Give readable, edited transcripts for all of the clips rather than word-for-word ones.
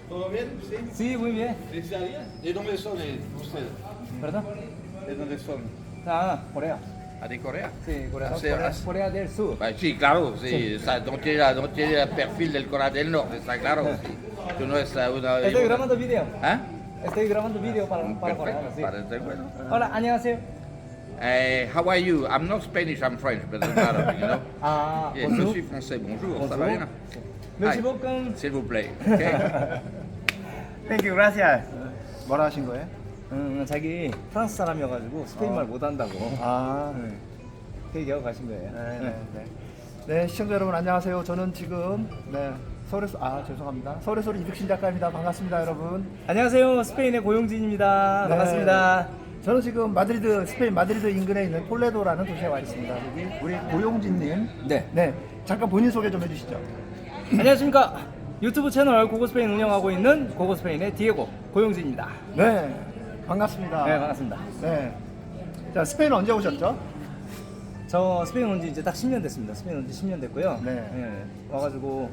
¿Todo bien? Sí. Sí, muy bien. ¿Desde allá? ¿De dónde son ustedes? ¿Perdón? ¿De dónde son? Ah, Corea. ¿Ah, de Corea? Sí, Corea. Ah, sí, Corea, ah, sí. Corea del Sur. Sí, claro, sí. O sea, no tiene el perfil del Corea del Norte, está claro. Sí. Tú no es una... Estoy grabando video. ¿Ah? Estoy grabando video para Corea. Perfecto, Sí. parece bueno. Hola, 안녕하세요. How are you? I'm not Spanish, I'm French, but it doesn't matter, you know? Ah, Yeah, je suis français, bonjour, ça va bien? Merci Hi. beaucoup. S'il vous plaît, okay? Thank you, gracias. 뭐라 하신 거예요? 자기 프랑스 사람이어가지고 스페인 말 못한다고. 아, 그 얘기하고 가신 거예요. 네, 시청자 여러분 안녕하세요. 저는 지금 죄송합니다. 서울의 소리 이득신 작가입니다. 반갑습니다, 여러분. 안녕하세요, 스페인의 고용진입니다. 네. 반갑습니다. 저는 지금 스페인 마드리드 인근에 있는 톨레도라는 도시에 와 있습니다. 여기 우리 고용진님. 네. 잠깐 본인 소개 좀 해주시죠. 안녕하십니까. 유튜브 채널 고고스페인 운영하고 있는 고고스페인의 디에고 고용진입니다. 네, 반갑습니다. 네, 반갑습니다. 네. 자, 스페인 언제 오셨죠? 저 스페인 온 지 이제 딱 10년 됐습니다. 스페인 온 지 10년 됐고요. 네. 와가지고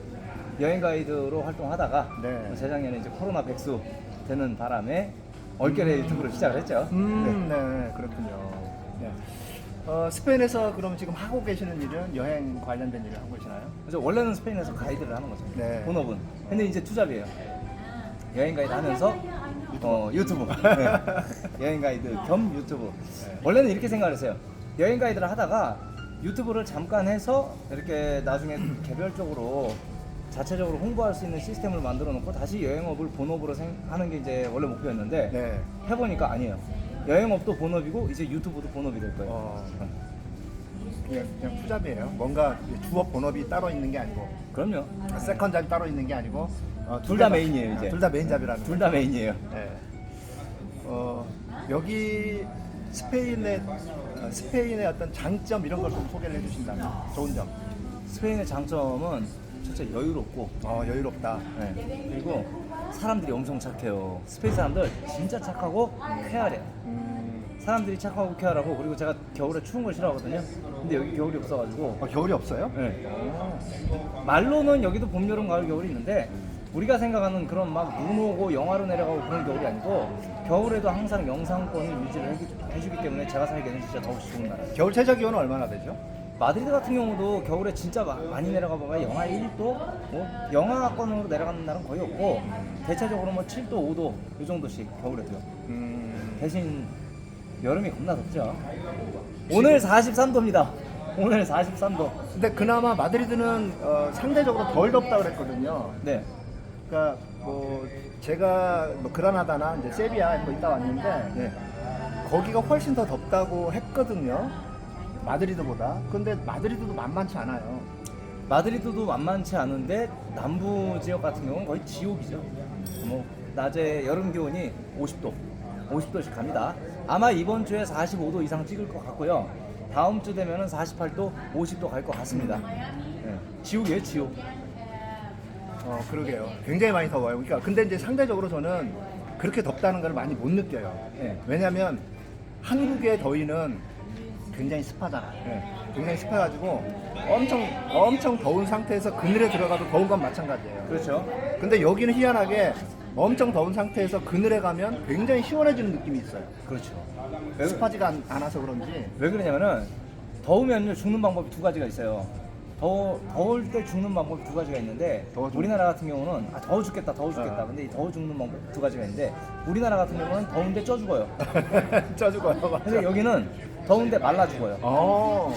여행 가이드로 활동하다가 네. 재작년에 이제 코로나 백수 되는 바람에 얼결에 유튜브를 시작을 했죠. 네, 그렇군요. 네. 스페인에서 그럼 지금 하고 계시는 일은 여행 관련된 일을 하고 계시나요? 그래서 원래는 스페인에서 가이드를 하는 거죠. 네. 본업은. 근데 이제 투잡이에요. 여행 가이드 하면서 유튜브. 네. 여행 가이드 겸 유튜브. 원래는 이렇게 생각을 했어요. 여행 가이드를 하다가 유튜브를 잠깐 해서 이렇게 나중에 개별적으로 자체적으로 홍보할 수 있는 시스템을 만들어 놓고 다시 여행업을 본업으로 하는 게 이제 원래 목표였는데 네. 해보니까 아니에요. 여행업도 본업이고 이제 유튜브도 본업이 될 거예요. 그냥 투잡이에요. 뭔가 주업 본업이 따로 있는 게 아니고 그럼요. 세컨 잡이 따로 있는 게 아니고 둘다 메인이에요, 이제. 둘 다 메인 잡이라는 둘 다 메인이에요. 네. 여기 스페인의 어떤 장점 이런 걸 좀 소개를 해주신다면 좋은 점. 스페인의 장점은 진짜 여유롭고 여유롭다. 네. 그리고 사람들이 엄청 착해요. 스페인 사람들 진짜 착하고 쾌활해. 사람들이 착하고 쾌활하고 그리고 제가 겨울에 추운 걸 싫어하거든요. 근데 여기 겨울이 없어가지고 겨울이 없어요? 네. 말로는 여기도 봄, 여름, 가을, 겨울이 있는데 우리가 생각하는 그런 막 눈 오고 영하로 내려가고 그런 겨울이 아니고 겨울에도 항상 영상권을 유지를 해주기 때문에 제가 살기에는 진짜 더욱 좋은 나라예요. 겨울 최저 기온은 얼마나 되죠? 마드리드 같은 경우도 겨울에 진짜 많이 내려가 보면 영하 1도, 뭐 영하권으로 내려가는 날은 거의 없고 대체적으로 뭐 7도, 5도 이 정도씩 겨울에도요. 대신 여름이 겁나 덥죠. 오늘 43도입니다. 오늘 43도. 근데 그나마 마드리드는 상대적으로 덜 덥다 그랬거든요. 네. 그러니까 뭐 제가 뭐 그라나다나 이제 세비야 뭐 이따 왔는데 네. 거기가 훨씬 더 덥다고 했거든요. 마드리드보다. 근데 마드리드도 만만치 않아요. 마드리드도 만만치 않은데 남부 지역 같은 경우는 거의 지옥이죠. 뭐 낮에 여름 기온이 50도씩 갑니다. 아마 이번 주에 45도 이상 찍을 것 같고요. 다음 주 되면은 48도, 50도 갈 것 같습니다. 네. 지옥이에요, 지옥. 그러게요. 굉장히 많이 더워요. 그러니까 근데 이제 상대적으로 저는 그렇게 덥다는 걸 많이 못 느껴요. 네. 왜냐면 한국의 더위는 굉장히 습하잖아요. 굉장히 습해가지고 엄청 더운 상태에서 그늘에 들어가도 더운 건 마찬가지예요. 그렇죠. 근데 여기는 희한하게 엄청 더운 상태에서 그늘에 가면 굉장히 시원해지는 느낌이 있어요. 그렇죠. 습하지가 않아서 그런지. 왜 그러냐면은 더우면요 죽는 방법이 두 가지가 있어요. 더울 때 죽는 방법이 두 가지가 있는데 우리나라 같은 경우는 더워 죽겠다. 근데 이 더워 죽는 방법 두 가지가 있는데 우리나라 같은 경우는 더운데 쪄 죽어요. 쪄 죽어요. 근데 여기는 더운데 말라 죽어요.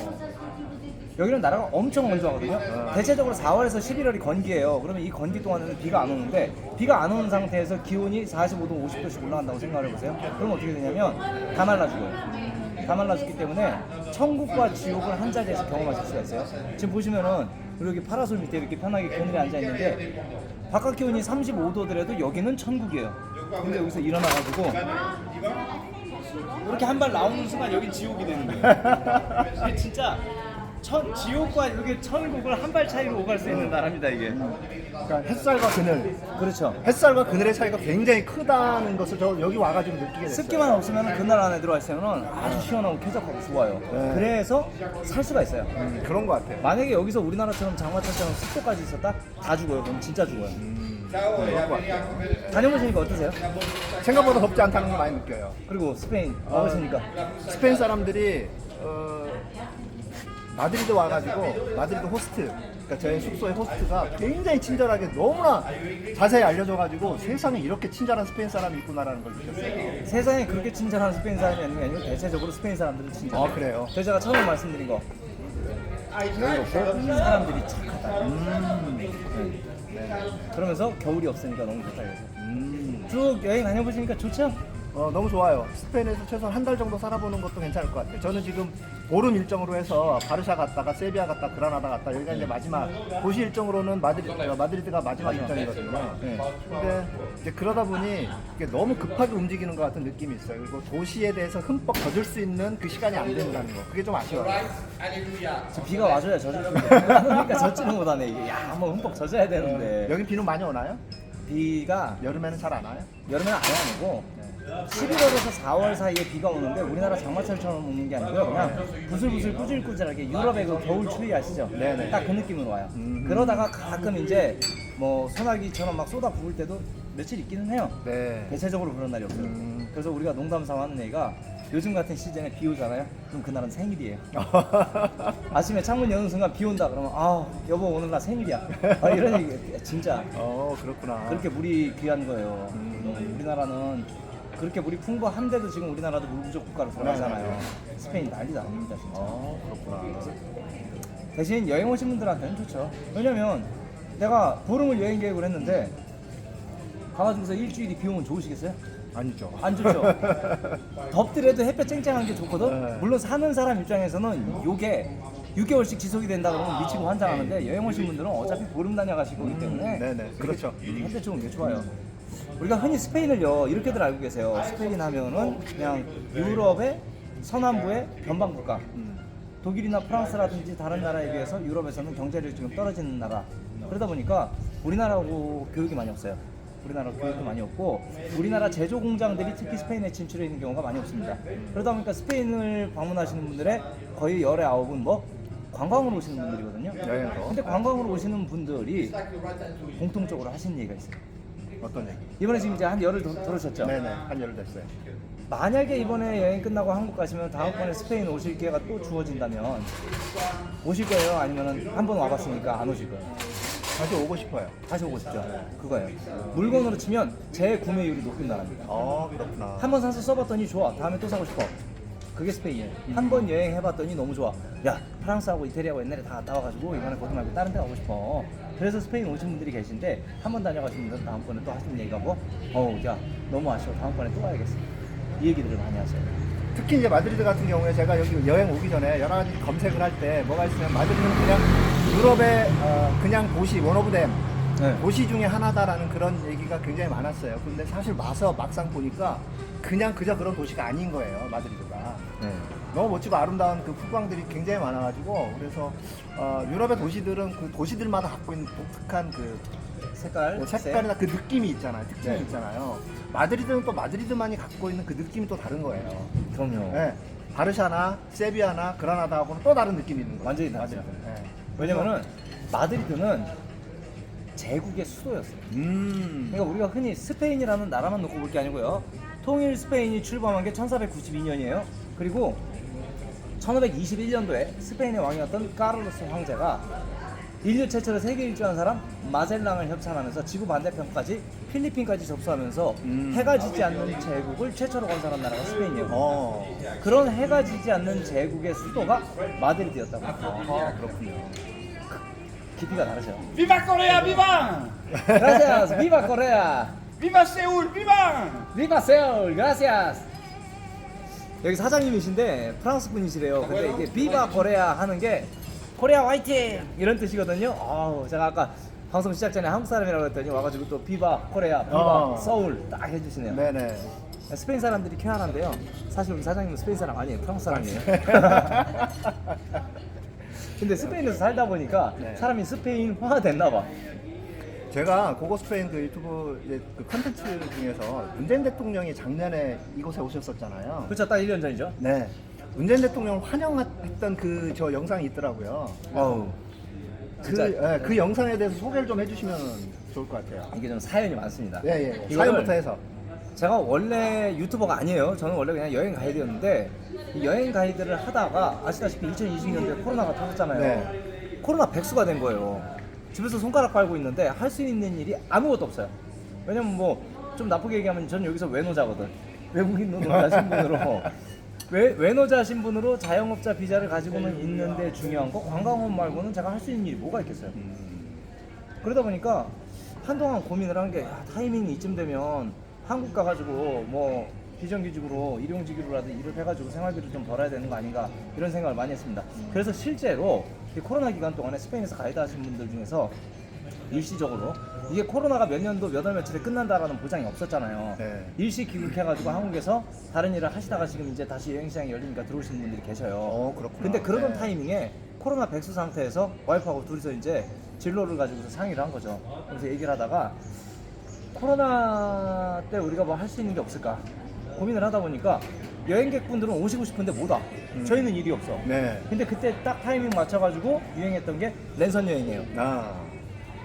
여기는 나라가 엄청 건조하거든요. 대체적으로 4월에서 11월이 건기예요. 그러면 이 건기 동안에는 비가 안 오는데 비가 안 오는 상태에서 기온이 45도, 50도씩 올라간다고 생각을 해보세요. 그럼 어떻게 되냐면 다 말라 죽어요. 다 말라 죽기 때문에 천국과 지옥을 한 자리에서 경험하실 수가 있어요. 지금 보시면은 여기 파라솔 밑에 이렇게 편하게 그늘에 앉아 있는데 바깥 기온이 35도더라도 여기는 천국이에요. 근데 여기서 일어나가지고 이렇게 한 발 나오는 순간 여기 지옥이 되는 거예요. 진짜 지옥과 이게 천국을 한 발 차이로 오갈 수 있는 나라입니다 이게. 그러니까 햇살과 그늘, 그렇죠. 햇살과 그늘의 차이가 굉장히 크다는 것을 저 여기 와가지고 느끼게 됐어요. 습기만 없으면 그날 안에 들어와 있으면 아주 시원하고 쾌적하고 좋아요. 네. 그래서 살 수가 있어요. 그런 것 같아요. 만약에 여기서 우리나라처럼 장마철처럼 습도까지 있었다? 다 죽어요. 그럼 진짜 죽어요. 그런 것 같아요. 다녀보시니까 어떠세요? 생각보다 덥지 않다는 걸 많이 느껴요. 그리고 스페인 와보시니까 스페인 사람들이 마드리드 와가지고 마드리드 호스트, 그러니까 저희 숙소의 호스트가 굉장히 친절하게 너무나 자세히 알려줘가지고 세상에 이렇게 친절한 스페인 사람이 있구나라는 걸 느꼈어요. 세상에 그렇게 친절한 스페인 사람이 아닌 게 아니고 대체적으로 스페인 사람들은 친절해요. 그래요? 그래서 제가 처음에 말씀드린 거 여유롭고 사람들이 착하다. 네. 그러면서 겨울이 없으니까 너무 좋다 그래서 쭉 여행 다녀보시니까 좋죠? 너무 좋아요. 스페인에서 최소한 한 달 정도 살아보는 것도 괜찮을 것 같아요. 저는 지금 보름 일정으로 해서 바르샤 갔다가 세비야 갔다 그라나다 갔다 여기가 이제 마지막 도시 일정으로는 마드리드가 마지막 일정이거든요. 네. 근데 이제 그러다 보니 이게 너무 급하게 움직이는 것 같은 느낌이 있어요. 그리고 도시에 대해서 흠뻑 젖을 수 있는 그 시간이 안 된다는 거. 그게 좀 아쉬워요. 저 비가 와줘야 젖을 텐데 그러니까 젖지는 못하네 이게. 야 한번 흠뻑 젖어야 되는데 여기 비는 많이 오나요? 비가 여름에는 잘 안 와요? 여름에는 아예 안 오고 11월에서 4월 사이에 비가 오는데 우리나라 장마철처럼 오는 게 아니고요. 그냥 부슬부슬 꾸질꾸질하게 유럽의 그 겨울 추위 아시죠? 네네. 딱 그 느낌으로 와요. 그러다가 가끔 이제 뭐 소나기처럼 막 쏟아 부을 때도 며칠 있기는 해요. 네. 대체적으로 그런 날이 없어요. 그래서 우리가 농담삼아 하는 얘기가 요즘 같은 시즌에 비 오잖아요. 그럼 그날은 생일이에요. 아침에 창문 여는 순간 비 온다 그러면 아 여보 오늘 나 생일이야. 이런 얘기 진짜 그렇구나. 그렇게 물이 귀한 거예요. 우리나라는 그렇게 물이 풍부한데도 지금 우리나라도 물 부족 국가로 들어가잖아요. 스페인 난리도 아닙니다 진짜. 그렇구나. 대신 여행 오신 분들한테는 좋죠. 왜냐면 내가 보름을 여행 계획을 했는데 가가지고서 일주일이 비 오면 좋으시겠어요? 아니죠. 안 좋죠. 덥더라도 햇볕 쨍쨍한 게 좋거든. 네. 물론 사는 사람 입장에서는 요게 6개월씩 지속이 된다 그러면 미치고 환장하는데 여행 오신 분들은 어차피 보름 다녀가실 거기 때문에 네네. 그렇죠. 햇볕 좋은 게 좋아요. 우리가 흔히 스페인을요 이렇게들 알고 계세요. 스페인 하면은 그냥 유럽의 서남부의 변방국가. 독일이나 프랑스라든지 다른 나라에 비해서 유럽에서는 경제력이 지금 떨어지는 나라. 그러다 보니까 우리나라하고 교육이 많이 없어요. 우리나라 교육도 많이 없고 우리나라 제조 공장들이 특히 스페인에 진출해 있는 경우가 많이 없습니다. 그러다 보니까 스페인을 방문하시는 분들의 거의 열의 9은 뭐 관광으로 오시는 분들이거든요. 여행으로. 근데 관광으로 오시는 분들이 공통적으로 하시는 얘기가 있어요. 어떤 얘기? 이번에 지금 이제 한 열흘 들으셨죠? 네네. 한 열흘 됐어요. 만약에 이번에 여행 끝나고 한국 가시면 다음번에 스페인 오실 기회가 또 주어진다면 오실 거예요? 아니면 한 번 와봤으니까 안 오실 거예요? 다시 오고 싶어요. 다시 오고 싶죠? 그거예요. 물건으로 치면 재구매율이 높은 나라입니다. 그렇구나. 한 번 사서 써봤더니 좋아. 다음에 또 사고 싶어. 그게 스페인이에요. 한 번 여행해봤더니 너무 좋아. 야, 프랑스하고 이태리하고 옛날에 다 갔다 와가지고 이번에 거기 말고 다른 데 가고 싶어. 그래서 스페인 오신 분들이 계신데 한 번 다녀가신 분들은 다음번에 또 하시는 얘기가 뭐 야, 너무 아쉬워. 다음번에 또 가야겠어. 이 얘기들을 많이 하셔요. 특히 이제 마드리드 같은 경우에 제가 여기 여행 오기 전에 여러 가지 검색을 할 때 뭐가 있으면 마드리드는 그냥 유럽의 그냥 도시 원오브댐 네. 도시 중에 하나다라는 그런 얘기가 굉장히 많았어요. 근데 사실 와서 막상 보니까 그냥 그저 그런 도시가 아닌 거예요. 마드리드가. 네. 너무 멋지고 아름다운 그 풍광들이 굉장히 많아가지고 그래서 유럽의 도시들은 그 도시들마다 갖고 있는 독특한 그 색깔이나 그 느낌이 있잖아요. 특징이 네. 있잖아요. 마드리드는 또 마드리드만이 갖고 있는 그 느낌이 또 다른 거예요. 그럼요. 네. 바르샤나 세비야나 그라나다하고는 또 다른 느낌이 있는 거예요. 완전히 다르죠. 네. 왜냐면은 마드리드는 제국의 수도였어요. 그러니까 우리가 흔히 스페인이라는 나라만 놓고 볼 게 아니고요. 통일 스페인이 출범한 게 1492년이에요. 그리고 1521년도에 스페인의 왕이었던 카를로스 황제가 인류 최초로 세계 일주한 사람 마젤랑을 협찬하면서 지구 반대편까지 필리핀까지 접수하면서 해가 지지 않는 제국을 최초로 건설한 나라가 스페인이에요. 그런 해가 지지 않는 제국의 수도가 마드리드였다고 합니다. 그렇군요. 깊이가 다르죠. ¡Viva Corea, viva! Gracias, viva Corea, ¡Viva Seúl, viva! viva Seoul, gracias. 여기 사장님이신데 프랑스 분이시래요. 근데 이게 비바 코레아 하는 게 코리아 화이팅 이런 뜻이거든요. 제가 아까 방송 시작 전에 한국 사람이라고 했더니 와가지고 또 비바 코레아, 비바 서울 딱 해주시네요. 네네. 스페인 사람들이 쾌활한데요. 사실 우리 사장님은 스페인 사람 아니에요. 프랑스 사람이에요. 근데 스페인에서 살다 보니까 네. 사람이 스페인화 됐나 봐. 제가 고고 스페인 그 유튜브 이제 그 컨텐츠 중에서 문재인 대통령이 작년에 이곳에 오셨었잖아요. 그렇죠, 딱 1년 전이죠. 네. 문재인 대통령 환영했던 그 저 영상이 있더라고요. 어우, 진짜 그 영상에 대해서 소개를 좀 해주시면 좋을 것 같아요. 이게 좀 사연이 많습니다. 예, 예. 이거를 사연부터 해서. 제가 원래 유튜버가 아니에요. 저는 원래 그냥 여행 가이드였는데 이 여행 가이드를 하다가 아시다시피 2020년도에 코로나가 터졌잖아요. 네. 코로나 백수가 된 거예요. 집에서 손가락 빨고 있는데 할 수 있는 일이 아무것도 없어요. 왜냐면 뭐 좀 나쁘게 얘기하면 저는 여기서 외노자거든. 외국인 노동자 신분으로 외노자 신분으로 자영업자 비자를 가지고는 있는데 중요한 거 관광업 말고는 제가 할 수 있는 일이 뭐가 있겠어요. 그러다 보니까 한동안 고민을 한 게 타이밍이 이쯤 되면 한국 가가지고 뭐 비정규직으로 일용직으로라도 일을 해가지고 생활비를 좀 벌어야 되는 거 아닌가 이런 생각을 많이 했습니다. 그래서 실제로 이 코로나 기간 동안에 스페인에서 가이드 하신 분들 중에서 일시적으로 이게 코로나가 몇 년도 몇 월 며칠에 끝난다라는 보장이 없었잖아요. 네. 일시 귀국해가지고 한국에서 다른 일을 하시다가 지금 이제 다시 여행시장이 열리니까 들어오시는 분들이 계셔요. 그렇구나. 근데 그러던 네. 타이밍에 코로나 백수 상태에서 와이프하고 둘이서 이제 진로를 가지고서 상의를 한 거죠. 그래서 얘기를 하다가 코로나 때 우리가 뭐 할 수 있는 게 없을까 고민을 하다 보니까 여행객분들은 오시고 싶은데 못 와. 저희는 일이 없어. 네. 근데 그때 딱 타이밍 맞춰가지고 유행했던 게 랜선 여행이에요.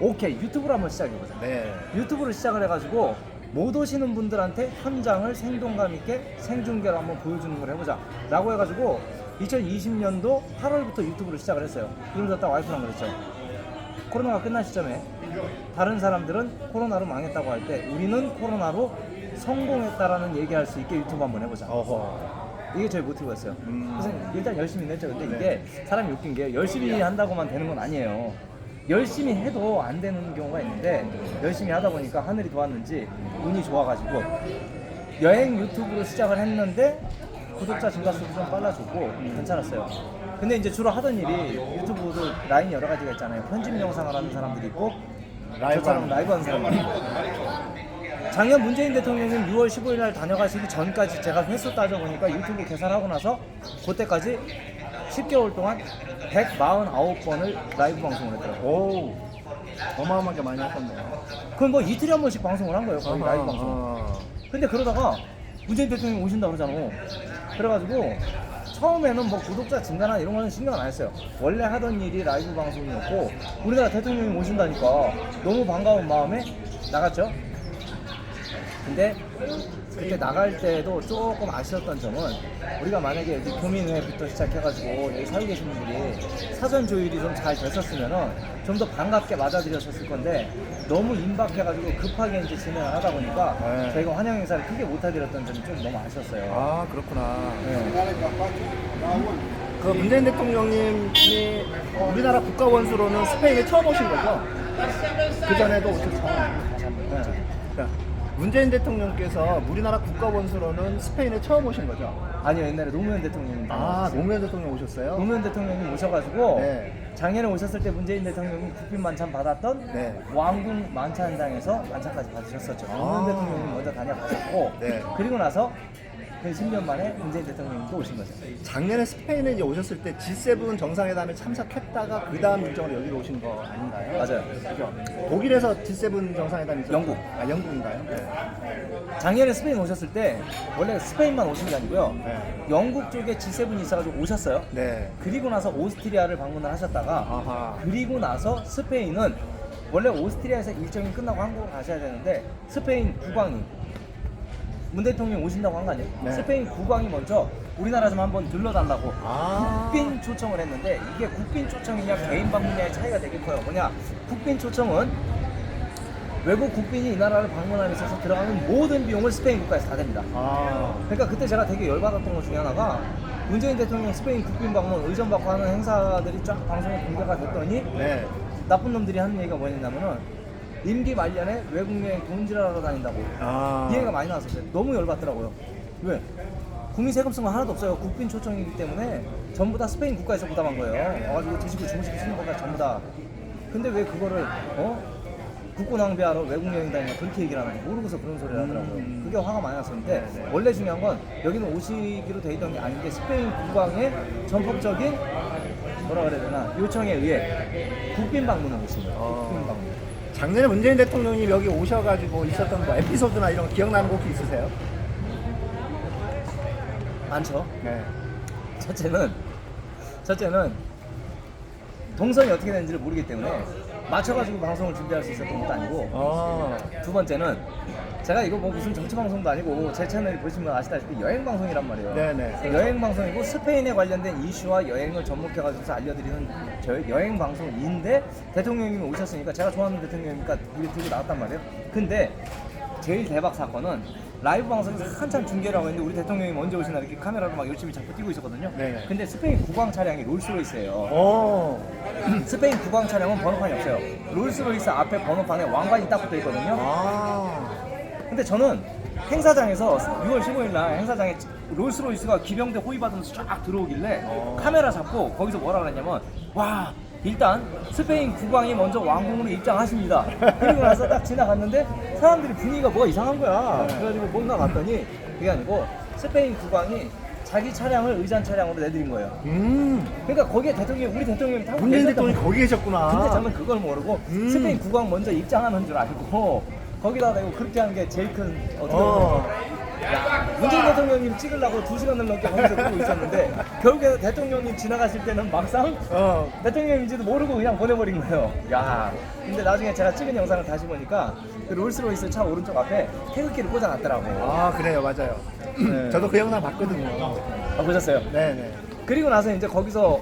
오케이, 유튜브를 한번 시작해보자. 네. 유튜브를 시작을 해가지고 못 오시는 분들한테 현장을 생동감 있게 생중계로 한번 보여주는 걸 해보자 라고 해가지고 2020년도 8월부터 유튜브를 시작을 했어요. 그러면서 딱 와이프랑 그랬죠. 코로나가 끝난 시점에 다른 사람들은 코로나로 망했다고 할 때 우리는 코로나로 성공했다라는 얘기할 수 있게 유튜브 한번 해보자. 이게 저희 모티브였어요. 그래서 일단 열심히 냈죠. 근데 이게 사람이 웃긴 게 열심히 한다고만 되는 건 아니에요. 열심히 해도 안 되는 경우가 있는데 열심히 하다 보니까 하늘이 도왔는지 운이 좋아가지고 여행 유튜브로 시작을 했는데 구독자 증가수도 좀 빨라졌고 괜찮았어요. 근데 이제 주로 하던 일이 유튜브도 라인이 여러 가지가 있잖아요. 편집 영상을 하는 사람들이 있고 저처럼 라이브 하는 사람들이 있고 작년 문재인 대통령님 6월 15일 날 다녀가시기 전까지 제가 횟수 따져보니까 유튜브 계산하고 나서 그때까지 10개월 동안 149번을 라이브 방송을 했더라고요. 오, 어마어마하게 많이 하셨네요. 그럼 뭐 이틀에 한 번씩 방송을 한 거예요. 거의 라이브 방송. 근데 그러다가 문재인 대통령이 오신다 그러잖아. 그래가지고 처음에는 뭐 구독자 증가나 이런 거는 신경 안 했어요. 원래 하던 일이 라이브 방송이었고 우리나라 대통령이 오신다니까 너무 반가운 마음에 나갔죠. 근데 그때 나갈 때도 조금 아쉬웠던 점은 우리가 만약에 여기 교민회부터 시작해가지고 여기 살고 계신 분들이 사전 조율이 좀 잘 됐었으면은 좀 더 반갑게 맞아들였었을 건데 너무 임박해가지고 급하게 이제 진행을 하다 보니까 네. 저희가 환영 행사를 크게 못하드렸던 점이 좀 너무 아쉬웠어요. 아, 그렇구나. 네. 그 문재인 대통령님이 우리나라 국가 원수로는 스페인에 처음 오신 거죠? 그 전에도 오셨죠? 네. 문재인 대통령께서 우리나라 국가 원수로는 스페인에 처음 오신 거죠? 아니요, 옛날에 노무현 대통령님. 노무현 대통령 오셨어요? 노무현 대통령님 오셔가지고 네. 작년에 오셨을 때 문재인 대통령이 국빈 만찬 받았던 네. 왕궁 만찬장에서 만찬까지 받으셨었죠. 노무현 대통령님 먼저 다녀가셨고 네. 그리고 나서 그 10년 만에 문재인 대통령이 또 오신 거죠. 작년에 스페인에 이제 오셨을 때 G7 정상회담에 참석했다가 그 다음 일정으로 여기로 오신 거 아닌가요? 맞아요. 그죠? 독일에서 G7 정상회담이 있었죠? 영국. 영국인가요? 네. 작년에 스페인 오셨을 때 원래 스페인만 오신 게 아니고요. 네. 영국 쪽에 G7이 있어가지고 오셨어요. 네. 그리고 나서 오스트리아를 방문을 하셨다가 아하. 그리고 나서 스페인은 원래 오스트리아에서 일정이 끝나고 한국으로 가셔야 되는데 스페인 국왕이 문 대통령이 오신다고 한 거 아니에요? 네. 스페인 국왕이 먼저 우리나라 좀 한번 들러달라고 아. 국빈 초청을 했는데 이게 국빈 초청이냐 개인 방문이냐의 차이가 되게 커요. 뭐냐? 국빈 초청은 외국 국빈이 이 나라를 방문함에 있어서 들어가는 모든 비용을 스페인 국가에서 다 됩니다. 그러니까 그때 제가 되게 열받았던 것 중에 하나가 문재인 대통령 스페인 국빈 방문 의전받고 하는 행사들이 쫙 방송에 공개가 됐더니 네. 나쁜 놈들이 하는 얘기가 뭐였냐면은 임기 말년에 외국 여행 돈질하러 다닌다고 이 얘기가 많이 나왔었어요. 너무 열받더라고요. 왜? 국민 세금 쓴 거 하나도 없어요. 국빈 초청이기 때문에 전부 다 스페인 국가에서 부담한 거예요. 와가지고 드시고 주무시고 쓰는 것까지 전부 다. 근데 왜 그거를 국고 낭비하러 외국 여행 다니냐 그렇게 얘기를 하는지 모르고서 그런 소리를 하더라고요. 그게 화가 많이 났었는데 원래 중요한 건 여기는 오시기로 돼 있던 게 아닌데 스페인 국왕의 전폭적인 뭐라 그래야 되나 요청에 의해 국빈 방문을 오신 거예요. 국빈 방문. 작년에 문재인 대통령님 여기 오셔가지고 있었던 뭐 에피소드나 이런 거 기억나는 거 혹시 있으세요? 많죠. 네. 첫째는 동선이 어떻게 되는지를 모르기 때문에 맞춰가지고 방송을 준비할 수 있었던 것도 아니고 두 번째는 제가 이거 뭐 무슨 정치 방송도 아니고 제 채널 보시면 아시다시피 여행 방송이란 말이에요. 네네. 여행 방송이고 스페인에 관련된 이슈와 여행을 접목해가지고 알려드리는 저 여행 방송인데 대통령님이 오셨으니까 제가 좋아하는 대통령이니까 우리 들고 나왔단 말이에요. 근데 제일 대박 사건은 라이브 방송에서 한참 중계를 하고 있는데 우리 대통령이 언제 오시나 이렇게 카메라로 막 열심히 잡고 뛰고 있었거든요. 네네. 근데 스페인 국왕 차량이 롤스로이스예요. 오. 스페인 국왕 차량은 번호판이 없어요. 롤스로이스 앞에 번호판에 왕관이 딱 붙어 있거든요. 근데 저는 행사장에서 6월 15일 날 행사장에 롤스로이스가 기병대 호위받으면서 쫙 들어오길래 카메라 잡고 거기서 뭐라 그랬냐면 와 일단 스페인 국왕이 먼저 왕궁으로 입장하십니다. 그리고 나서 딱 지나갔는데 사람들이 분위기가 뭐가 이상한 거야. 그래가지고 뭔가 갔더니 그게 아니고 스페인 국왕이 자기 차량을 의전 차량으로 내드린 거예요. 그러니까 거기에 우리 대통령이 타고 문재인 계셨던 대통령이 거예요. 거기 계셨구나. 근데 저는 그걸 모르고 스페인 국왕 먼저 입장하는 줄 알고 거기다 대고 그렇게 하는 게 제일 큰 어떻게 보면 문재인 대통령님 찍으려고 2시간을 넘게 거기서 그러고 있었는데 결국에 대통령님 지나가실 때는 막상 대통령인지도 모르고 그냥 보내버린 거예요. 야, 근데 나중에 제가 찍은 영상을 다시 보니까 그 롤스로이스 차 오른쪽 앞에 태극기를 꽂아놨더라고. 아 그래요, 맞아요. 네. 저도 그 영상 봤거든요. 아, 보셨어요? 네네. 그리고 나서 이제 거기서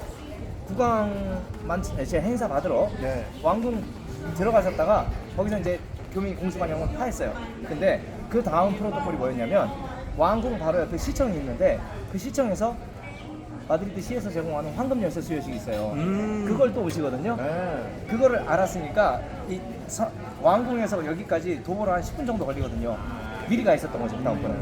국왕만 이제 행사 받으러 네. 왕궁 들어가셨다가 거기서 이제 교민 공수관영을 파했어요. 근데 그 다음 프로토콜이 뭐였냐면 왕궁 바로 옆에 시청이 있는데 그 시청에서 마드리드 시에서 제공하는 황금 열쇠 수여식이 있어요. 그걸 또 오시거든요. 네. 그거를 알았으니까 왕궁에서 여기까지 도보로 한 10분 정도 걸리거든요. 미리 가 있었던 거죠, 그다음번에.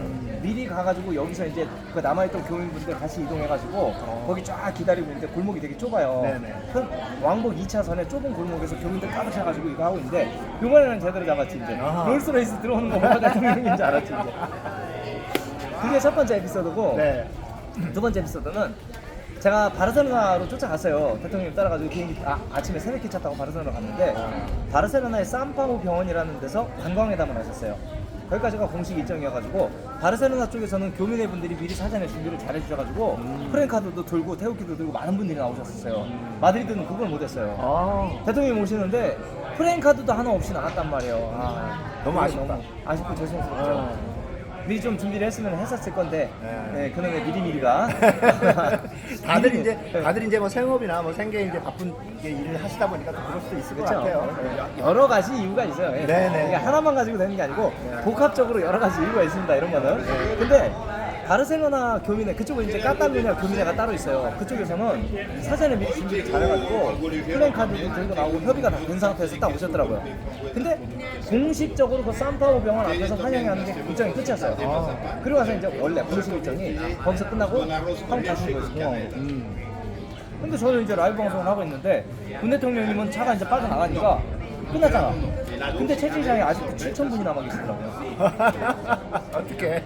미리 가가지고 여기서 이제 그 남아있던 교민분들 같이 이동해가지고 거기 쫙 기다리고 있는데 골목이 되게 좁아요. 네네. 그 왕복 2차선에 좁은 골목에서 교민들 가득 차가지고 이거 하고 있는데 이번에는 제대로 잡았지 이제. 아하. 롤스로이스 들어오는 거 보고 대통령인지 알았지 이제. 그게 첫 번째 에피소드고 네. 두 번째 에피소드는 제가 바르셀로나로 쫓아갔어요. 대통령 따라가지고 비행기 아침에 새벽에 차 타고 바르셀로나 갔는데 바르셀로나의 산파우 병원이라는 데서 관광회담을 하셨어요. 거기까지가 공식 일정이어가지고 바르셀로나 쪽에서는 교민회 분들이 미리 사전에 준비를 잘 해주셔가지고 프랜카드도 들고 태극기도 들고 많은 분들이 나오셨었어요. 마드리드는 그걸 못했어요. 대통령이 오시는데 프랜카드도 하나 없이 나갔단 말이에요. 너무 아쉽다. 너무 아쉽고 죄송스럽죠. 미리 좀 준비를 했으면 했었을 건데 네, 그놈의 미리미리가 다들 이제 뭐 생업이나 뭐 생계 이제 바쁜 일을 하시다 보니까 또 그럴 수도 있을 것 같아요. 여러 가지 이유가 있어요. 예. 네네. 이게 하나만 가지고 되는 게 아니고 복합적으로 여러 가지 이유가 있습니다. 이런 거는. 근데 바르셀로나 교민회 그쪽은 이제 까탈루냐 교민회가 따로 있어요. 그쪽에서는 사전에 미리 준비를 잘해가지고 플랜카드도 들고 나오고 협의가 다 된 상태에서 딱 오셨더라고요. 근데 공식적으로 그 산파오 병원 앞에서 환영하는 게 일정이 끝이었어요. 그리고 와서 이제 원래 공식 일정이 거기서 끝나고 한국 가시는 거예요, 공항으로. 근데 저는 이제 라이브 방송을 하고 있는데 문 대통령님은 차가 이제 빠져나가니까 끝났잖아. 근데 채팅창에 아직도 7,000분이 남아 계시더라고요. 어떻게?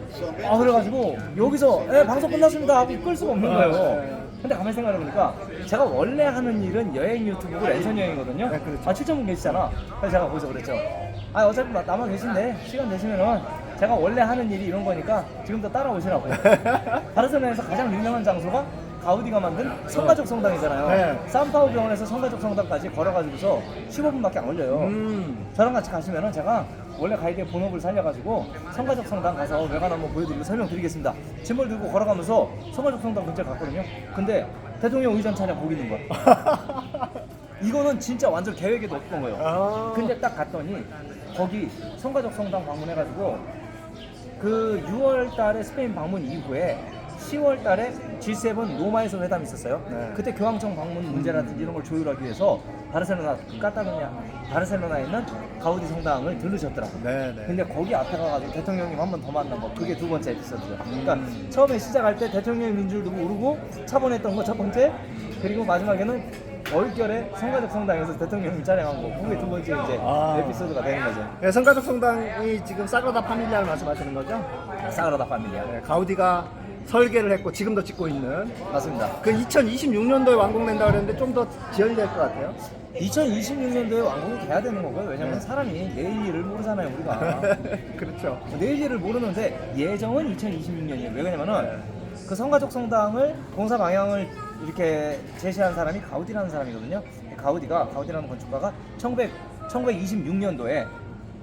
그래가지고 여기서 방송 끝났습니다 하고 끌 수가 없는 거예요. 근데 가만히 생각해보니까 제가 원래 하는 일은 여행 유튜브고 랜선 여행이거든요. 네, 그렇죠. 7,000분 계시잖아. 그래서 제가 거기서 그랬죠. 어차피 남아 계신데 시간 되시면은 제가 원래 하는 일이 이런 거니까 지금도 따라오시라고. 바르셀로나에서 가장 유명한 장소가 가우디가 만든 성가족 성당이잖아요. 네. 산파우 병원에서 성가족 성당까지 걸어가지고서 15분밖에 안 걸려요. 저랑 같이 가시면은 제가 원래 가이드의 본업을 살려가지고 성가족 성당 가서 외관 한번 보여드리고 설명드리겠습니다. 짐을 들고 걸어가면서 성가족 성당 근처에 갔거든요. 근데 대통령 의전 차량 거기 있는 거야. 이거는 진짜 완전 계획에도 없던 거예요. 근데 딱 갔더니 거기 성가족 성당 방문해가지고 그 6월 달에 스페인 방문 이후에 10월 달에 G7 로마에서 회담이 있었어요. 그때 교황청 방문 문제라든지 이런 걸 조율하기 위해서 바르셀로나에 있는 가우디 성당을 들르셨더라고요. 근데 거기 앞에 가가지고 대통령님 한 번 더 만난 거 그게 두 번째 에피소드죠. 그러니까 처음에 시작할 때 대통령의 민주를 두고 오르고 차분했던 거 첫 번째, 그리고 마지막에는 얼결에 성가족 성당에서 대통령님 촬영한 거 그게 두 번째 이제 에피소드가 되는 거죠. 네, 성가족 성당이 지금 사그라다 파밀리아를 말씀하시는 거죠? 사그라다 파밀리아. 네, 가우디가 설계를 했고 지금도 짓고 있는 맞습니다. 그 2026년도에 완공된다 그랬는데 좀 더 지연이 될 것 같아요. 2026년도에 완공이 돼야 되는 거고요. 왜냐면 사람이 내일 일을 모르잖아요, 우리가. 그렇죠. 내일 일을 모르는데 예정은 2026년이에요. 왜 그러냐면은 그 성가족 성당을 공사 방향을 이렇게 제시한 사람이 가우디라는 사람이거든요. 가우디라는 건축가가 1926년도에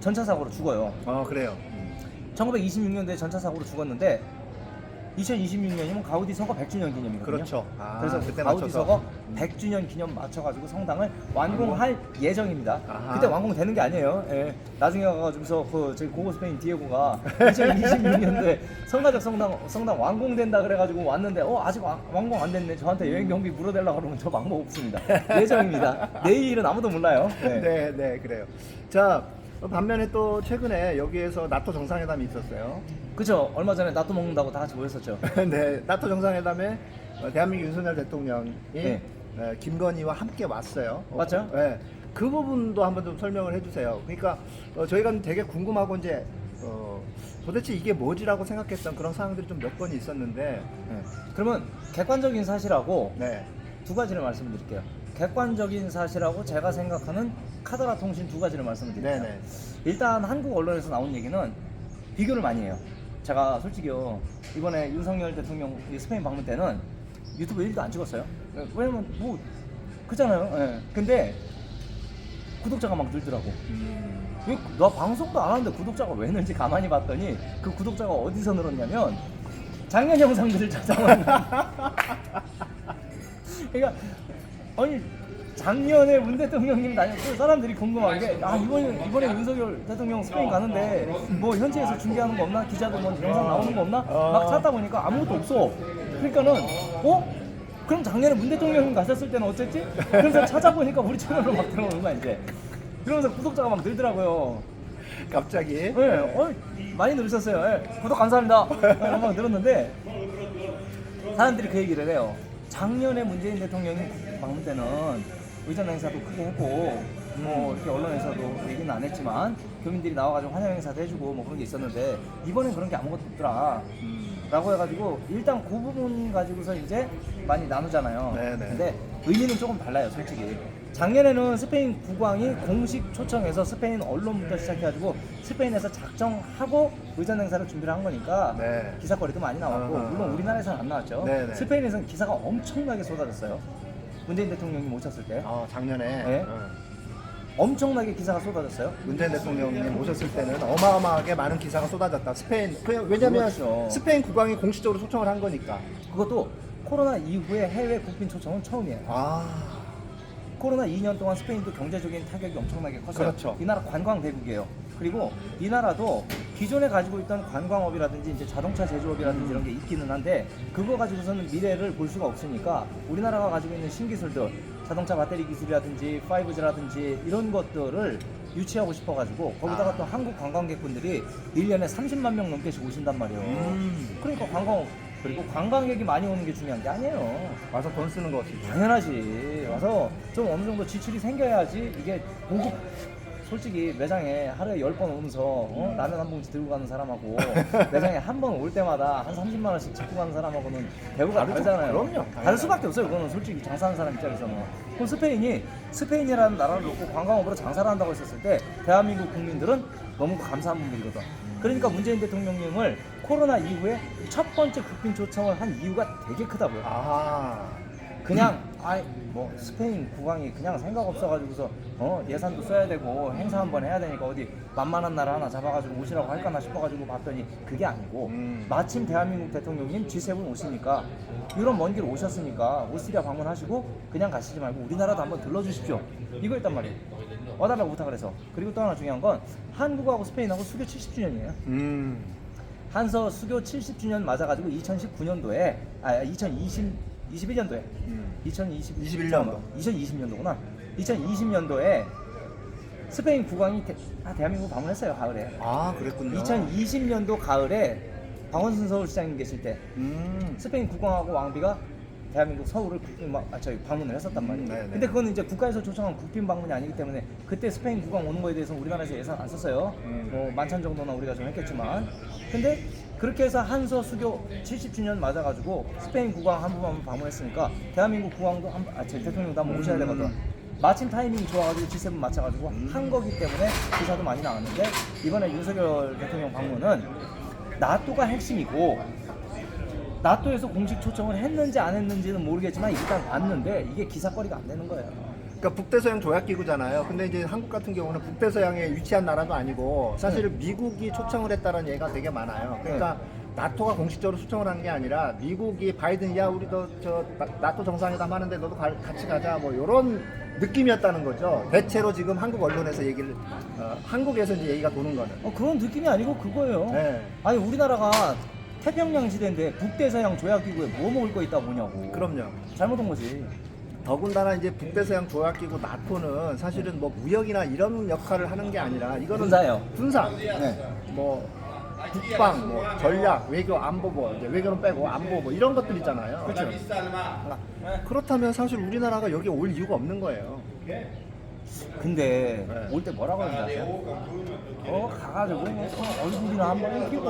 전차 사고로 죽어요. 그래요. 1926년도에 전차 사고로 죽었는데 2026년이면 가우디 서거 100주년 기념이거든요. 그렇죠. 그래서 그때 가우디 맞춰서. 서거 100주년 기념 맞춰가지고 성당을 완공할 예정입니다. 아하. 그때 완공되는 게 아니에요. 예. 나중에 가가지고서 저기 고고 스페인 디에고가 2026년도에 성가족 성당 완공된다 그래가지고 왔는데 아직 완공 안 됐네. 저한테 여행 경비 물어달라 그러면 저 방법 없습니다. 예정입니다. 내일은 아무도 몰라요. 네. 네, 그래요. 자, 반면에 또 최근에 여기에서 나토 정상회담이 있었어요. 그죠? 얼마 전에 나또 먹는다고 다 같이 모였었죠. 네, 나토 정상회담에 대한민국 윤석열 대통령이 네. 김건희와 함께 왔어요. 맞죠? 네, 그 부분도 한번 좀 설명을 해주세요. 그러니까 저희가 되게 궁금하고 이제 도대체 이게 뭐지라고 생각했던 그런 상황들이 좀 몇 건이 있었는데, 그러면 객관적인 사실하고 네, 두 가지를 말씀드릴게요. 객관적인 사실하고 제가 생각하는 카더라 통신 두 가지를 말씀드릴게요. 네네. 일단 한국 언론에서 나온 얘기는 비교를 많이 해요. 제가 솔직히요, 이번에 윤석열 대통령 스페인 방문 때는 유튜브 1도 안 찍었어요. 왜냐면 뭐 그잖아요. 예. 근데 구독자가 막 늘더라고. 나 방송도 안 하는데 구독자가 왜 늘지 가만히 봤더니 그 구독자가 어디서 늘었냐면 작년 영상들을 찾아보면 그러니까 아니 작년에 문 대통령님 다녔고 사람들이 궁금한 게 이번에 윤석열 대통령 스페인 가는데 뭐 현지에서 중계하는 거 없나? 기자들 뭐 영상 나오는 거 없나? 막 찾다 보니까 아무것도 없어. 그러니까는 그럼 작년에 문 대통령님 가셨을 때는 어쨌지? 그래서 찾아보니까 우리 채널로 막 들어오는 거야 이제. 그러면서 구독자가 막 늘더라고요. 갑자기. 네, 많이 늘으셨어요. 예, 구독 감사합니다. 막 늘었는데 사람들이 그 얘기를 해요. 작년에 문재인 대통령이 방문 때는 의전 행사도 크게 했고 뭐 이렇게 언론에서도 얘기는 안 했지만 교민들이 나와가지고 환영 행사도 해주고 뭐 그런 게 있었는데 이번엔 그런 게 아무것도 없더라. 라고 해가지고 일단 그 부분 가지고서 이제 많이 나누잖아요. 네네. 근데 의미는 조금 달라요, 솔직히. 작년에는 스페인 국왕이 공식 초청해서 스페인 언론부터 시작해가지고 스페인에서 작정하고 의전 행사를 준비를 한 거니까 네. 기사거리도 많이 나왔고 물론 우리나라에서는 안 나왔죠. 네네. 스페인에서는 기사가 엄청나게 쏟아졌어요. 문재인 대통령이 오셨을 때 작년에 네. 엄청나게 기사가 쏟아졌어요. 문재인 대통령님 오셨을 때는 어마어마하게 많은 기사가 쏟아졌다. 왜냐면 그렇죠. 스페인 국왕이 공식적으로 초청을 한 거니까. 그것도 코로나 이후에 해외 국빈 초청은 처음이에요. 코로나 2년 동안 스페인도 경제적인 타격이 엄청나게 컸어요. 그렇죠. 이 나라 관광 대국이에요. 그리고 이 나라도 기존에 가지고 있던 관광업이라든지 이제 자동차 제조업이라든지 이런 게 있기는 한데 그거 가지고서는 미래를 볼 수가 없으니까 우리나라가 가지고 있는 신기술들 자동차 배터리 기술이라든지 5G라든지 이런 것들을 유치하고 싶어가지고 거기다가 또 한국 관광객분들이 1년에 30만 명 넘게씩 오신단 말이에요. 그러니까 그리고 관광객이 많이 오는 게 중요한 게 아니에요. 와서 돈 쓰는 것이. 당연하지. 와서 좀 어느 정도 지출이 생겨야지 이게 고급 솔직히 매장에 하루에 10번 오면서 라면 한 봉지 들고 가는 사람하고 매장에 한 번 올 때마다 한 30만 원씩 찍고 가는 사람하고는 배우가 다르잖아요. 그럼요. 다를 수밖에 없어요. 그거는 솔직히 장사하는 사람 입장에서는. 그럼 스페인이라는 나라를 놓고 관광업으로 장사를 한다고 했었을 때 대한민국 국민들은 너무 감사한 분들이거든. 그러니까 문재인 대통령님을 코로나 이후에 첫 번째 국빈 초청을 한 이유가 되게 크다고요. 그냥 뭐 스페인 국왕이 그냥 생각 없어가지고서 예산도 써야 되고 행사 한번 해야 되니까 어디 만만한 나라 하나 잡아가지고 오시라고 할까나 싶어가지고 봤더니 그게 아니고 마침 대한민국 대통령님 G7 오시니까 이런 먼 길 오셨으니까 오스트리아 방문하시고 그냥 가시지 말고 우리나라도 한번 들러주십시오 이거였단 말이에요. 와달라고 부탁을 해서. 그리고 또 하나 중요한 건 한국하고 스페인하고 수교 70주년이에요 한서 수교 70주년 맞아가지고 2019년도에 2021년도에 2020년도구나. 2020년도에 스페인 국왕이 대한민국 방문했어요. 가을에. 그랬군요. 2020년도 가을에 박원순 서울시장님 계실 때 스페인 국왕하고 왕비가 대한민국 서울을 방문을 했었단 말이에요. 네네. 근데 그거는 이제 국가에서 초청한 국빈 방문이 아니기 때문에 그때 스페인 국왕 오는 거에 대해서 우리나라에서 예산 안 썼어요. 뭐 만찬 정도나 우리가 좀 했겠지만. 근데 그렇게 해서 한서 수교 70주년 맞아가지고 스페인 국왕 한 번 방문했으니까 대한민국 국왕도 제 대통령도 한번 오셔야 되거든. 마침 타이밍이 좋아가지고 G7 맞춰가지고 한 거기 때문에 기사도 많이 나왔는데 이번에 윤석열 대통령 방문은 나토가 핵심이고 나토에서 공식 초청을 했는지 안 했는지는 모르겠지만 일단 왔는데 이게 기사거리가 안 되는 거예요. 그러니까 북대서양 조약기구잖아요. 근데 이제 한국 같은 경우는 북대서양에 위치한 나라도 아니고 사실은 미국이 초청을 했다는 얘기가 되게 많아요. 그러니까 나토가 공식적으로 초청을 한 게 아니라 미국이 바이든 야 우리도 저 나토 정상회담 하는데 너도 같이 가자 뭐 이런 느낌이었다는 거죠. 대체로 지금 한국 언론에서 얘기를 한국에서 이제 얘기가 도는 거는. 그런 느낌이 아니고 그거예요. 네. 아니 우리나라가 태평양 시대인데 북대서양 조약기구에 뭐 먹을 거 있다 보냐고. 그럼요. 잘못 온 거지. 더군다나 이제 북대서양 조약기구 나토는 사실은 뭐 무역이나 이런 역할을 하는 게 아니라 이거는 군사예요. 군사. 네. 뭐 국방, 뭐 전략, 외교, 안보, 뭐 이제 외교는 빼고 안보 뭐 이런 것들 있잖아요. 그렇죠. 그렇다면 사실 우리나라가 여기 올 이유가 없는 거예요. 근데 네. 올 때 뭐라고 하는지 아세요? 가가지고 뭐 얼굴이나 한번 입히고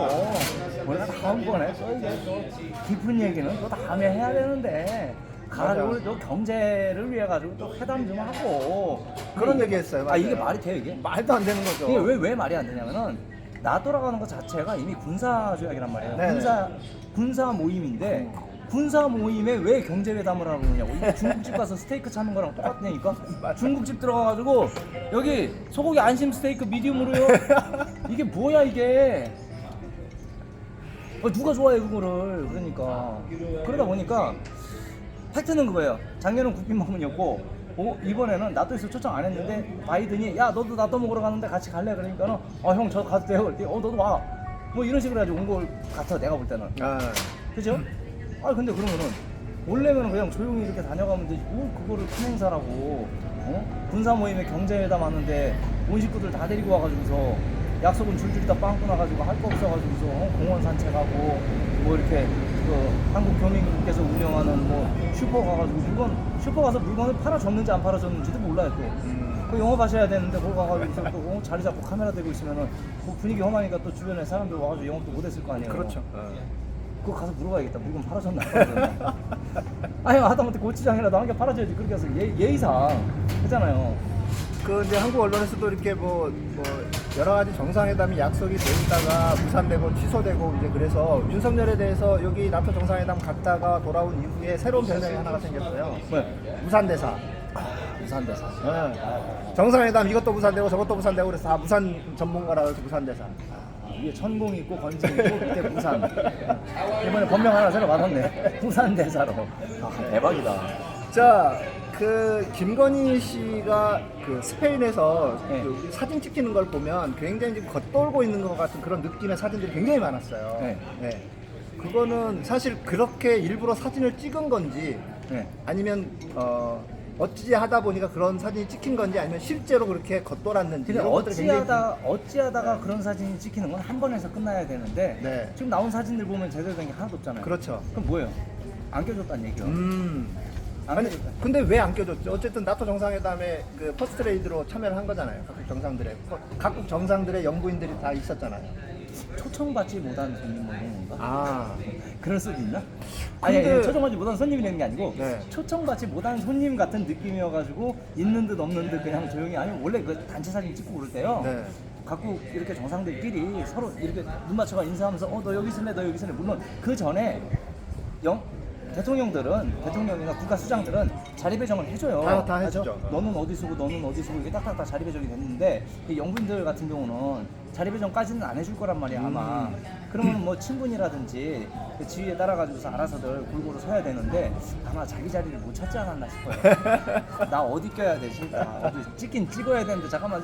우리가 다음번에 또 이제 또 깊은 얘기는 또 다음에 해야 되는데 가가지고 맞아. 또 경제를 위해 가지고 또 회담 좀 하고 그런 얘기 했어요. 아 이게 맞아요. 말이 돼요 이게? 말도 안 되는 거죠. 이게 왜 말이 안 되냐면은 나토라고 것 자체가 이미 군사 조약이란 말이에요. 네네. 군사 모임인데 군사 모임에 왜 경제회담을 하는 거냐고. 이게 중국집 가서 스테이크 찾는 거랑 똑같으니까. 중국집 들어가가지고 여기 소고기 안심 스테이크 미디움으로요. 이게 뭐야 이게? 누가 좋아해 그거를. 그러니까 그러다 보니까 팩트는 그거예요. 작년은 국빈 방문이었고 이번에는 나토에서 초청 안 했는데 바이든이 야 너도 나토 먹으러 가는데 같이 갈래? 그러니까는 형 저 가도 돼요. 그랬더니 너도 와. 뭐 이런 식으로 해가지고 온 걸 같아 내가 볼 때는. 그죠? 근데 그러면은 원래는 그냥 조용히 이렇게 다녀가면 되지 뭘 그거를 큰 행사라고. 군사 모임에 경제회담 하는데 온 식구들 다 데리고 와가지고서 약속은 줄줄이 다 빵꾸 나가지고 할 거 없어가지고서 공원 산책하고 뭐 이렇게 그 한국교민국께서 운영하는 뭐 슈퍼 가가지고 슈퍼 가서 물건을 팔아줬는지 안 팔아줬는지도 몰라요 또. 그 영업하셔야 되는데 거기 가가지고 또 자리 잡고 카메라 대고 있으면은 뭐 분위기 험하니까 또 주변에 사람들 와가지고 영업도 못했을 거 아니에요. 그렇죠. 그거 가서 물어봐야겠다. 물건 팔아줬나 안 팔아줬나. 아니 하다못해 고추장이라도 한 개 팔아줘야지. 그렇게 해서 예의상 하잖아요. 그 이제 한국 언론에서도 이렇게 뭐 여러 가지 정상회담이 약속이 돼 있다가 무산되고 취소되고 이제 그래서 윤석열에 대해서 여기 나토 정상회담 갔다가 돌아온 이후에 새로운 별명이 하나가 생겼어요. 무산대사. 무산대사. 정상회담 이것도 무산되고 저것도 무산되고 그래서 다 무산 전문가라고 해서 무산대사. 위에 천공 있고 건진 있고 밑에 무산. 이번에 법명 하나 새로 받았네. 무산대사로. 대박이다. 자, 그 김건희 씨가 그 스페인에서 네. 그 사진 찍히는 걸 보면 굉장히 지금 겉돌고 있는 것 같은 그런 느낌의 사진들이 굉장히 많았어요. 네. 그거는 사실 그렇게 일부러 사진을 찍은 건지 네. 아니면 어찌 하다 보니까 그런 사진이 찍힌 건지 아니면 실제로 그렇게 겉돌았는지 근데 이런 것들이 굉장히 어찌하다가 그런 사진이 찍히는 건 한 번에서 끝나야 되는데 네. 지금 나온 사진들 보면 제대로 된 게 하나도 없잖아요. 그렇죠. 그럼 뭐예요? 안 껴줬다는 얘기요. 안 아니, 껴줬다. 근데 왜 안 껴줬죠? 어쨌든 나토 정상회담에 그 퍼스트레이드로 참여를 한 거잖아요. 각국 정상들의 영부인들이 다 있었잖아요. 초청받지 못한 손님 뭐 이런 건가? 그럴 수도 있나? 근데- 아니 초청받지 못한 손님이라는 게 아니고 네. 초청받지 못한 손님 같은 느낌이어가지고 있는 듯 없는 듯 그냥 조용히 아니 원래 그 단체 사진 찍고 그럴 때요. 네. 각국 이렇게 정상들끼리 서로 이렇게 눈 맞춰가 인사하면서 너 여기 있을래 너 여기 있을래 물론 그 전에 대통령이나 국가 수장들은 자리 배정을 해줘요. 다 해주죠. 너는 어디 쓰고 너는 어디 쓰고 이게 딱딱딱 자리 배정이 됐는데 이 영부인들 같은 경우는 자리 배정까지는 안 해줄 거란 말이야 아마. 그러면 뭐 친분이라든지 그 지위에 따라 가지고서 알아서들 골고루 서야 되는데 아마 자기 자리를 못 찾지 않았나 싶어요. 나 어디 껴야 돼 진짜. 어디 찍긴 찍어야 되는데 잠깐만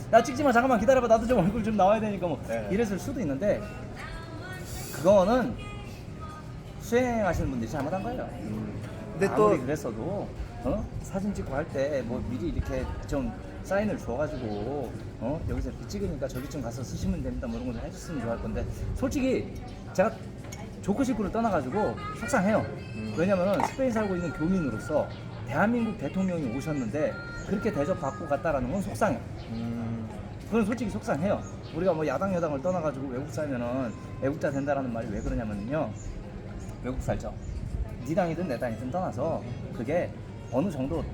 나 찍지 마 잠깐만 기다려봐 나도 좀 얼굴 좀 나와야 되니까 뭐 네. 이랬을 수도 있는데 그거는 수행하시는 분들이 잘못한 거예요. 근데 아무리 또 그랬어도 사진 찍고 할 때 뭐 미리 이렇게 좀 사인을 줘가지고 여기서 이렇게 찍으니까 저기쯤 가서 쓰시면 됩니다 뭐 이런 거 좀 해줬으면 좋을 건데 솔직히 제가 조크 식구를 떠나가지고 속상해요. 왜냐면은 스페인 살고 있는 교민으로서 대한민국 대통령이 오셨는데 그렇게 대접받고 갔다라는 건 속상해. 그건 솔직히 속상해요. 우리가 뭐 야당 여당을 떠나가지고 외국 살면은 애국자 된다라는 말이 왜 그러냐면요. 외국 살죠. 네 당이든 내 당이든 떠나서 그게 어느 정도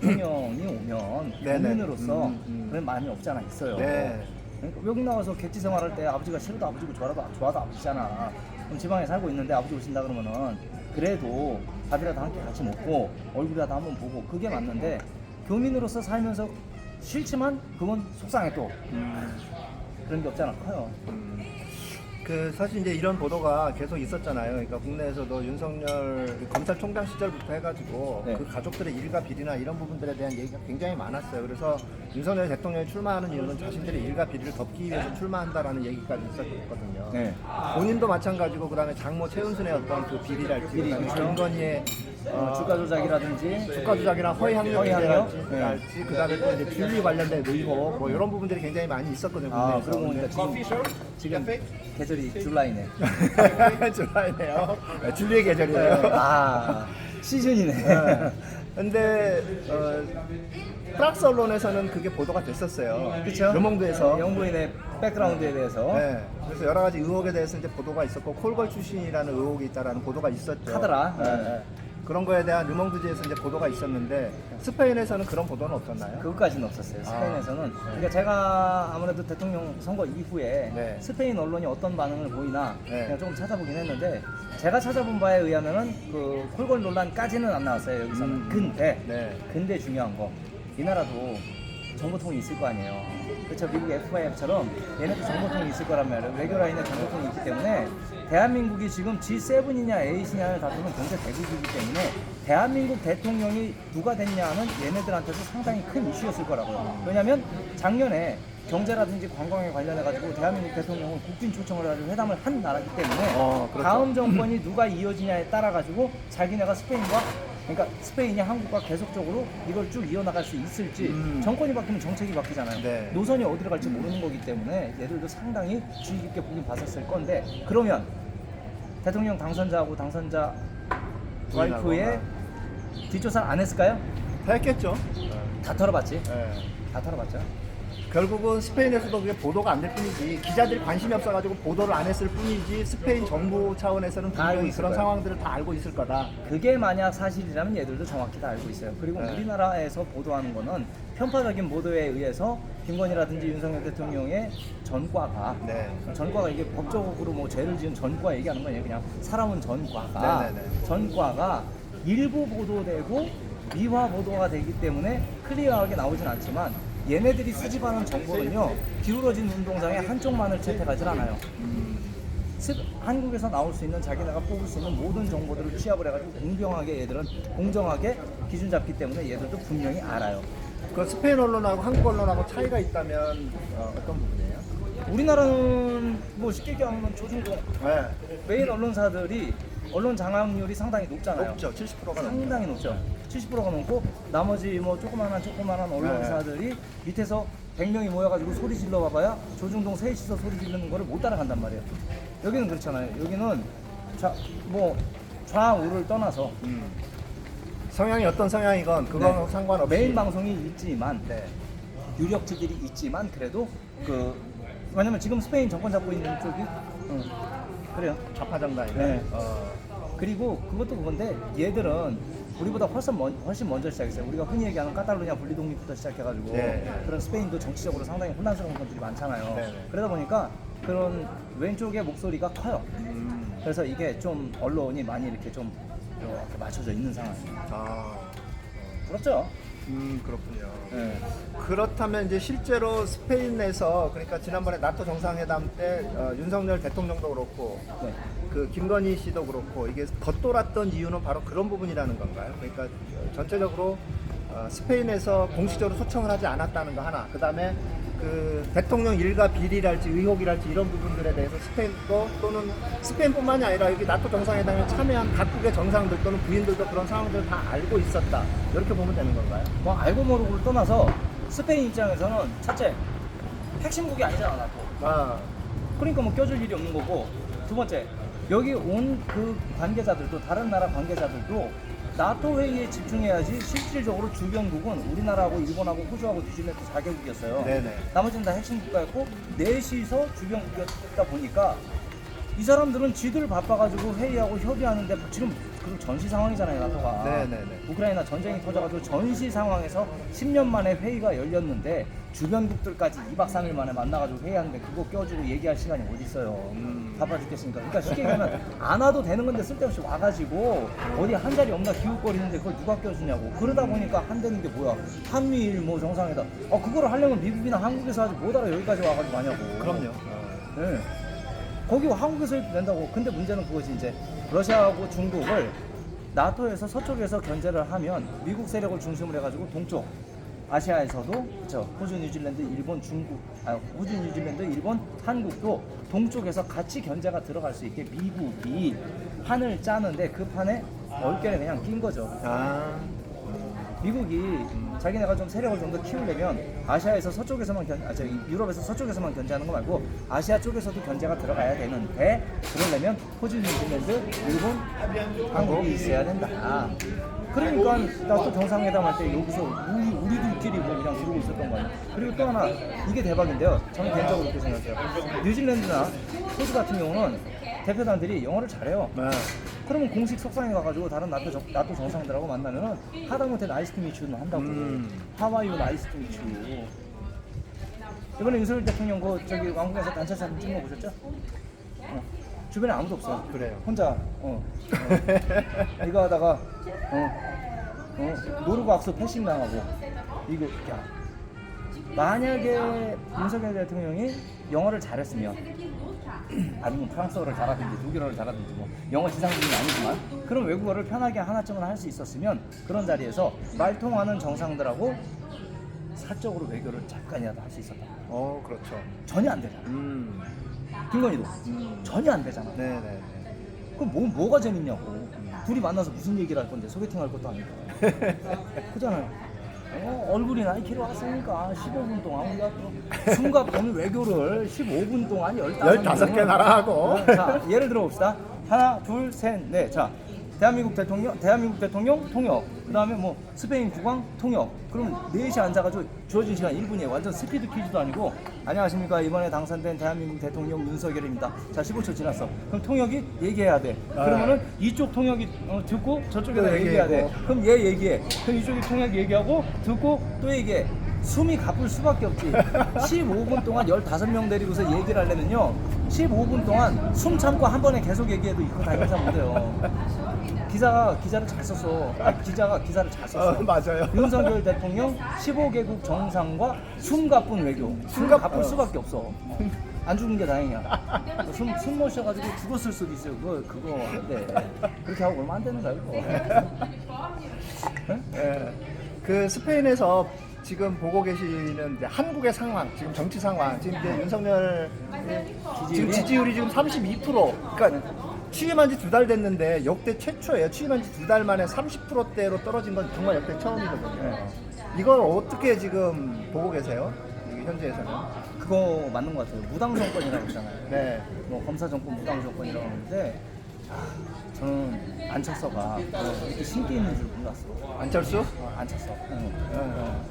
대통령이 오면 네네. 국민으로서 그런 마음이 없지 않아 있어요. 네. 그러니까 외국 나가서 객지 생활할 때 아버지가 싫어도 아버지고 좋아도 아버지잖아. 그럼 지방에 살고 있는데 아버지 오신다 그러면은 그래도 밥이라도 함께 같이 먹고 얼굴이라도 한번 보고 그게 맞는데 교민으로서 살면서 싫지만 그건 속상해 또. 그런 게 없잖아 커요. 그 사실 이제 이런 보도가 계속 있었잖아요. 그러니까 국내에서도 윤석열 검찰총장 시절부터 해가지고 네. 그 가족들의 일가 비리나 이런 부분들에 대한 얘기가 굉장히 많았어요. 그래서 윤석열 대통령이 출마하는 이유는 자신들의 일가 비리를 덮기 위해서 출마한다라는 얘기까지 있었거든요. 네. 본인도 마찬가지고 그다음에 장모 최은순의 어떤 그 비리랄지, 비리, 그다음에 그렇죠. 김건희의 주가 조작이라든지 주가 조작이나 허위 학력 허위 학력? 문제랄지, 그다음에 또 이제 줄리 관련된 의혹 뭐 이런 부분들이 굉장히 많이 있었거든요. 아 국내에서. 그러고 보니까 지금 계절이 줄라이네. 줄라이네요. 줄리의 계절이에요. 아 시즌이네. 근데 프랑스 언론에서는 그게 보도가 됐었어요. 그렇죠. 르몽드에서. 영부인의 백그라운드에 대해서 네. 그래서 여러 가지 의혹에 대해서 이제 보도가 있었고 콜걸 출신이라는 의혹이 있다라는 보도가 있었죠. 카더라. 네. 그런 거에 대한 르몽드지에서 이제 보도가 있었는데 스페인에서는 그런 보도는 없었나요? 그것까지는 없었어요. 스페인에서는. 그러니까 제가 아무래도 대통령 선거 이후에 네. 스페인 언론이 어떤 반응을 보이나 네. 그냥 조금 찾아보긴 했는데 제가 찾아본 바에 의하면은 그 콜걸 논란까지는 안 나왔어요 여기서는. 근데 중요한 거 이 나라도 정보통이 있을 거 아니에요. 그렇죠. 미국 FIF처럼 얘네도 정보통이 있을 거란 말이에요. 외교 라인에 정보통이 있기 때문에 대한민국이 지금 G7이냐 8이냐를 다투는 경제 대국이기 때문에 대한민국 대통령이 누가 됐냐는 얘네들한테도 상당히 큰 이슈였을 거라고요. 왜냐하면 작년에 경제라든지 관광에 관련해가지고 대한민국 대통령은 국빈 초청을 해가지고 회담을 한 나라기 때문에 그렇죠. 다음 정권이 누가 이어지냐에 따라가지고 자기네가 그러니까 스페인이 한국과 계속적으로 이걸 쭉 이어나갈 수 있을지 정권이 바뀌면 정책이 바뀌잖아요. 네. 노선이 어디로 갈지 모르는 거기 때문에 얘들도 상당히 주의 깊게 보긴 봤었을 건데 그러면 대통령 당선자하고 당선자 와이프의 뒷조사를 안 했을까요? 다 했겠죠. 다 털어봤지. 네. 다 털어봤죠. 결국은 스페인에서도 그게 보도가 안 될 뿐이지 기자들이 관심이 없어가지고 보도를 안 했을 뿐이지 스페인 정부 차원에서는 다 알고 분명히 있을 그런 거예요. 상황들을 다 알고 있을 거다. 그게 만약 사실이라면 얘들도 정확히 다 알고 있어요. 그리고 네. 우리나라에서 보도하는 거는 편파적인 보도에 의해서 김건희라든지 윤석열 대통령의 전과가 네. 전과가 이게 법적으로 뭐 죄를 지은 전과 얘기하는 건 아니에요. 그냥 살아온 전과가 네네네. 전과가 일부 보도되고 미화 보도가 되기 때문에 클리어하게 나오진 않지만 얘네들이 수집하는 정보는요 기울어진 운동장의 한쪽만을 채택하지 않아요. 한국에서 나올 수 있는 자기네가 뽑을 수 있는 모든 정보들을 취합을 해가지고 공평하게 얘들은 공정하게 기준 잡기 때문에 얘들도 분명히 알아요. 그 스페인 언론하고 한국 언론하고 차이가 있다면 어떤 부분이에요? 우리나라는 뭐 쉽게 얘기하면 조중동 네. 메인 언론사들이 언론 장악률이 상당히 높잖아요. 높죠. 70%가 상당히 높죠. 70%가 넘고 나머지 뭐 조그만한 언론사들이 밑에서 100명이 모여가지고 소리 질러 봐봐야 조중동 셋이서 소리 지르는 거를 못 따라간단 말이에요. 여기는 그렇잖아요. 여기는 좌우를 떠나서 성향이 어떤 성향이건 그거는 네. 상관없이 메인 방송이 있지만 네. 유력지들이 있지만 그래도 왜냐면 지금 스페인 정권 잡고 있는 쪽이 그래요. 좌파 정당이네. 네. 그리고 그것도 그건데 얘들은 우리보다 훨씬 먼저 시작했어요. 우리가 흔히 얘기하는 카탈루냐 분리독립부터 시작해가지고 네. 그런 스페인도 정치적으로 상당히 혼란스러운 것들이 많잖아요. 네. 그러다 보니까 그런 왼쪽의 목소리가 커요. 그래서 이게 좀 언론이 많이 이렇게 좀 이렇게 맞춰져 있는 상황이에요. 그렇죠? 그렇군요. 네. 그렇다면 이제 실제로 스페인에서 그러니까 지난번에 나토 정상회담 때 윤석열 대통령도 그렇고 네. 그 김건희 씨도 그렇고 이게 겉돌았던 이유는 바로 그런 부분이라는 건가요? 그러니까 전체적으로 스페인에서 공식적으로 초청을 하지 않았다는 거 하나. 그다음에 그 대통령 일가 비리랄지 의혹이랄지 이런 부분들에 대해서 스페인도 또는 스페인뿐만이 아니라 여기 나토 정상회담에 참여한 각국의 정상들 또는 부인들도 그런 상황들을 다 알고 있었다. 이렇게 보면 되는 건가요? 뭐 알고 모르고를 떠나서 스페인 입장에서는 첫째 핵심국이 아니잖아 나토. 그러니까 뭐 껴줄 일이 없는 거고 두 번째 여기 온 그 관계자들도 다른 나라 관계자들도 나토 회의에 집중해야지 실질적으로 주변국은 우리나라하고 일본하고 호주하고 뉴질랜드 4개국이었어요. 네네. 나머지는 다 핵심 국가였고 넷이서 주변국이었다 보니까 이 사람들은 지들 바빠가지고 회의하고 협의하는데 지금 그 전시 상황이잖아요, 나토가. 네네네. 우크라이나 전쟁이 터져가지고 전시 상황에서 10년 만에 회의가 열렸는데 주변국들까지 2박 3일 만에 만나가지고 회의하는데 그거 껴주고 얘기할 시간이 어디 있어요. 바빠 죽겠으니까. 그러니까 쉽게 얘기하면 안 와도 되는 건데 쓸데없이 와가지고 어디 한 자리 없나 기웃거리는데 그걸 누가 껴주냐고. 그러다 보니까 한다는 게 뭐야. 한미일 뭐 정상회담. 그거를 하려면 미국이나 한국에서 하지 못 알아 여기까지 와가지고 하냐고. 그럼요. 네. 거기 한국에서 해도 된다고. 근데 문제는 그것이 이제 러시아하고 중국을 나토에서 서쪽에서 견제를 하면 미국 세력을 중심으로 해가지고 동쪽 아시아에서도 그렇죠. 호주, 뉴질랜드, 일본, 중국, 호주, 뉴질랜드, 일본, 한국도 동쪽에서 같이 견제가 들어갈 수 있게 미국이 판을 짜는데 그 판에 얼결에 그냥 낀 거죠. 미국이 자기네가 좀 세력을 좀 더 키우려면 아시아에서 서쪽에서만 유럽에서 서쪽에서만 견제하는 거 말고 아시아 쪽에서도 견제가 들어가야 되는데 그러려면 호주, 뉴질랜드, 일본, 한국이 있어야 된다. 그러니까 나또 정상회담 할 때 여기서 우리들끼리 뭐 그냥 그러고 있었던 거 아니야. 그리고 또 하나 이게 대박인데요. 저는 개인적으로 그렇게 생각해요. 뉴질랜드나 호주 같은 경우는 대표단들이 영어를 잘해요. 그러면 공식 석상에 가가지고 다른 나토 정상들하고 만나면은 하다못해 나이스 투 미츠는 한다고. 하와이유 나이스 투 미츠. 이번에 윤석열 대통령 저기 왕국에서 단체 사진 찍은 거 보셨죠? 주변에 아무도 없어. 그래요. 혼자 이거 하다가 노르고 악수 패싱 당하고 이거 야 만약에 윤석열 대통령이 영어를 잘했으면 아니면 프랑스어를 잘하든지 독일어를 잘하든지 뭐 영어 지상주의는 아니지만 그런 외국어를 편하게 하나쯤은 할 수 있었으면 그런 자리에서 말 통하는 정상들하고 사적으로 외교를 잠깐이라도 할 수 있었다. 그렇죠. 전혀 안 되잖아. 김건희도 전혀 안 되잖아. 네네. 그럼 뭐가 재밌냐고. 둘이 만나서 무슨 얘기를 할 건데 소개팅 할 것도 아니고. 그잖아요. 얼굴이 나이키로 왔으니까 15분 동안 우리가 또 숨가쁘는 외교를 15분 동안 15개 나라 하고. 자, 예를 들어 봅시다. 하나, 둘, 셋, 넷. 자, 대한민국 대통령 통역. 그 다음에 뭐 스페인 국왕 통역. 그럼 4시 앉아가지고 주어진 시간 1분이에요. 완전 스피드 퀴즈도 아니고 안녕하십니까. 이번에 당선된 대한민국 대통령 윤석열입니다. 자, 15초 지났어. 그럼 통역이 얘기해야 돼. 그러면은 이쪽 통역이 듣고 저쪽에다 얘기해야 돼. 그럼 얘 얘기해. 그럼 이쪽이 통역 얘기하고 듣고 또 얘기해. 숨이 가쁠 수밖에 없지. 15분 동안 15명 데리고서 얘기를 하려면요 15분 동안 숨 참고 한 번에 계속 얘기해도 이거 다 영상 못 해요. 기자를 잘 썼어. 기자가 기사를 잘 썼어. 맞아요. 윤석열 대통령 15개국 정상과 숨 가쁜 외교. 숨 가쁠 수밖에 없어. 안 죽은 게 다행이야. 숨 못 쉬어가지고 죽었을 수도 있어요. 그거 안 돼. 그렇게 하고 얼마 안 되는 거야 이거. 네. 그 스페인에서 지금 보고 계시는 이제 한국의 상황, 지금 정치 상황, 지금 이제 윤석열 지금 지지율이 지금 32%. 그러니까 취임한 지 2달 됐는데 역대 최초예요. 취임한 지 2달 만에 30%대로 떨어진 건 정말 역대 처음이거든요. 이걸 어떻게 지금 보고 계세요? 현재에서는? 그거 맞는 것 같아요. 무당 정권이라고 했잖아요. 네. 뭐 검사 정권, 무당 정권이라고 하는데 저는 안철서가 이렇게 신기 있는 줄 몰랐어. 안철수? 안철서.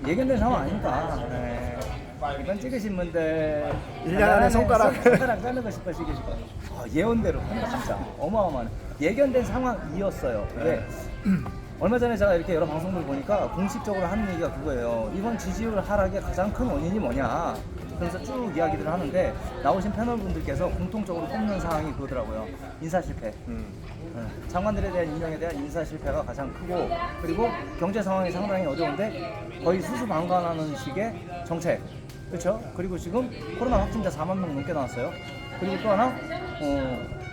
예견된 상황 아닙니까? 이번 찍으신 분들 1년 안에 손가락 까는 싶어 시키실 거예요. 예언대로 진짜 어마어마한 예견된 상황이었어요. 근데 얼마 전에 제가 이렇게 여러 방송들 보니까 공식적으로 하는 얘기가 그거예요. 이번 지지율 하락의 가장 큰 원인이 뭐냐. 그래서 쭉 이야기들을 하는데 나오신 패널분들께서 공통적으로 꼽는 사항이 그거더라고요. 인사 실패. 장관들에 대한 임명에 대한 인사 실패가 가장 크고 그리고 경제 상황이 상당히 어려운데 거의 수수방관하는 식의 정책. 그렇죠? 그리고 지금 코로나 확진자 4만 명 넘게 나왔어요. 그리고 또 하나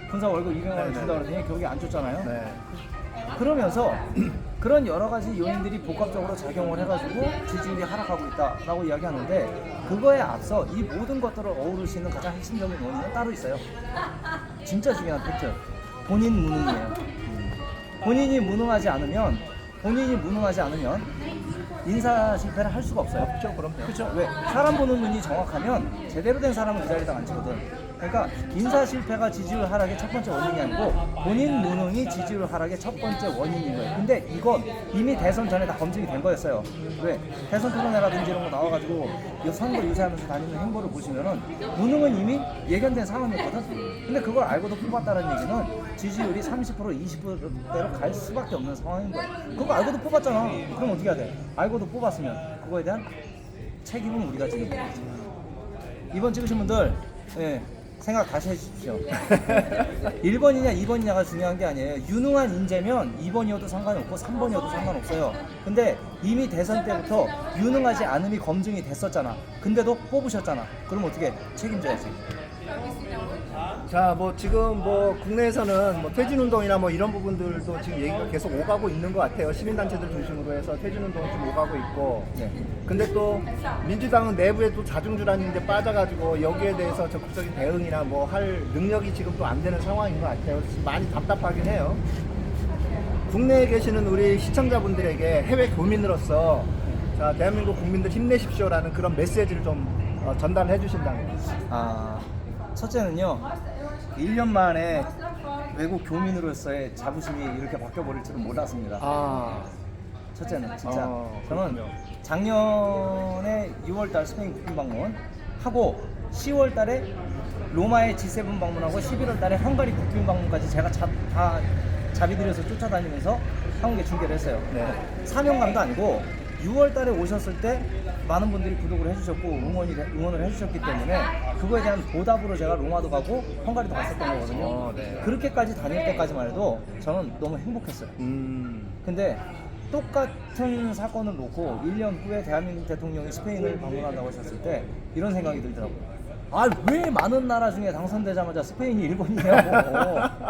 군사 월급 200만 원 준다 그러더니 결국에 안 줬잖아요. 네. 그러면서 그런 여러 가지 요인들이 복합적으로 작용을 해가지고 지지율이 하락하고 있다라고 이야기하는데 그거에 앞서 이 모든 것들을 어우를 수 있는 가장 핵심적인 원인은 따로 있어요. 진짜 중요한 팩트. 본인 무능이에요. 본인이 무능하지 않으면 인사 실패를 할 수가 없어요. 그렇죠, 그럼요. 그렇죠. 왜? 사람 보는 눈이 정확하면 제대로 된 사람은 그 자리에다 앉히거든. 그러니까 인사 실패가 지지율 하락의 첫 번째 원인이 아니고 본인 무능이 지지율 하락의 첫 번째 원인인 거예요. 근데 이건 이미 대선 전에 다 검증이 된 거였어요. 왜? 대선 토론회라든지 이런 거 나와가지고 이 선거 유세하면서 다니는 행보를 보시면은 무능은 이미 예견된 상황이었거든. 근데 그걸 알고도 뽑았다는 얘기는 지지율이 30% 20%대로 갈 수밖에 없는 상황인 거예요. 그거 알고도 뽑았잖아. 그럼 어떻게 해야 돼? 알고도 뽑았으면 그거에 대한 책임은 우리가 지는 거지. 이번 찍으신 분들 예, 생각 다시 해주십시오. 1번이냐 2번이냐가 중요한 게 아니에요. 유능한 인재면 2번이어도 상관이 없고 3번이어도 상관없어요. 근데 이미 대선 때부터 유능하지 않음이 검증이 됐었잖아. 근데도 뽑으셨잖아. 그럼 어떻게 책임져야지. 자, 뭐 지금 뭐 국내에서는 뭐 퇴진운동이나 뭐 이런 부분들도 지금 얘기가 계속 오가고 있는 것 같아요. 시민단체들 중심으로 해서 퇴진운동이 좀 오가고 있고. 네. 근데 또 민주당은 내부에 또 자중질환인데 빠져가지고 여기에 대해서 적극적인 대응이나 뭐 할 능력이 지금 또 안 되는 상황인 것 같아요. 많이 답답하긴 해요. 국내에 계시는 우리 시청자분들에게 해외 교민으로서 자, 대한민국 국민들 힘내십시오라는 그런 메시지를 좀 전달해 주신다면. 첫째는요, 1년 만에 외국 교민으로서의 자부심이 이렇게 바뀌어버릴 줄은 몰랐습니다. 첫째는 진짜 저는 작년에 6월달 스페인 국빈 방문 하고 10월달에 로마의 G7 방문하고 11월달에 헝가리 국빈 방문까지 제가 다 자비 들여서 쫓아다니면서 한국에 중계를 했어요. 네. 사명감도 아니고 6월달에 오셨을 때 많은 분들이 구독을 해주셨고 응원을 해주셨기 때문에 그거에 대한 보답으로 제가 로마도 가고 헝가리도 갔었던 거거든요. 네. 그렇게까지 다닐 때까지만 해도 저는 너무 행복했어요. 근데 똑같은 사건을 놓고 1년 후에 대한민국 대통령이 스페인을 방문한다고 하셨을 때 이런 생각이 들더라고요. 왜 많은 나라 중에 당선되자마자 스페인이 1번이냐고.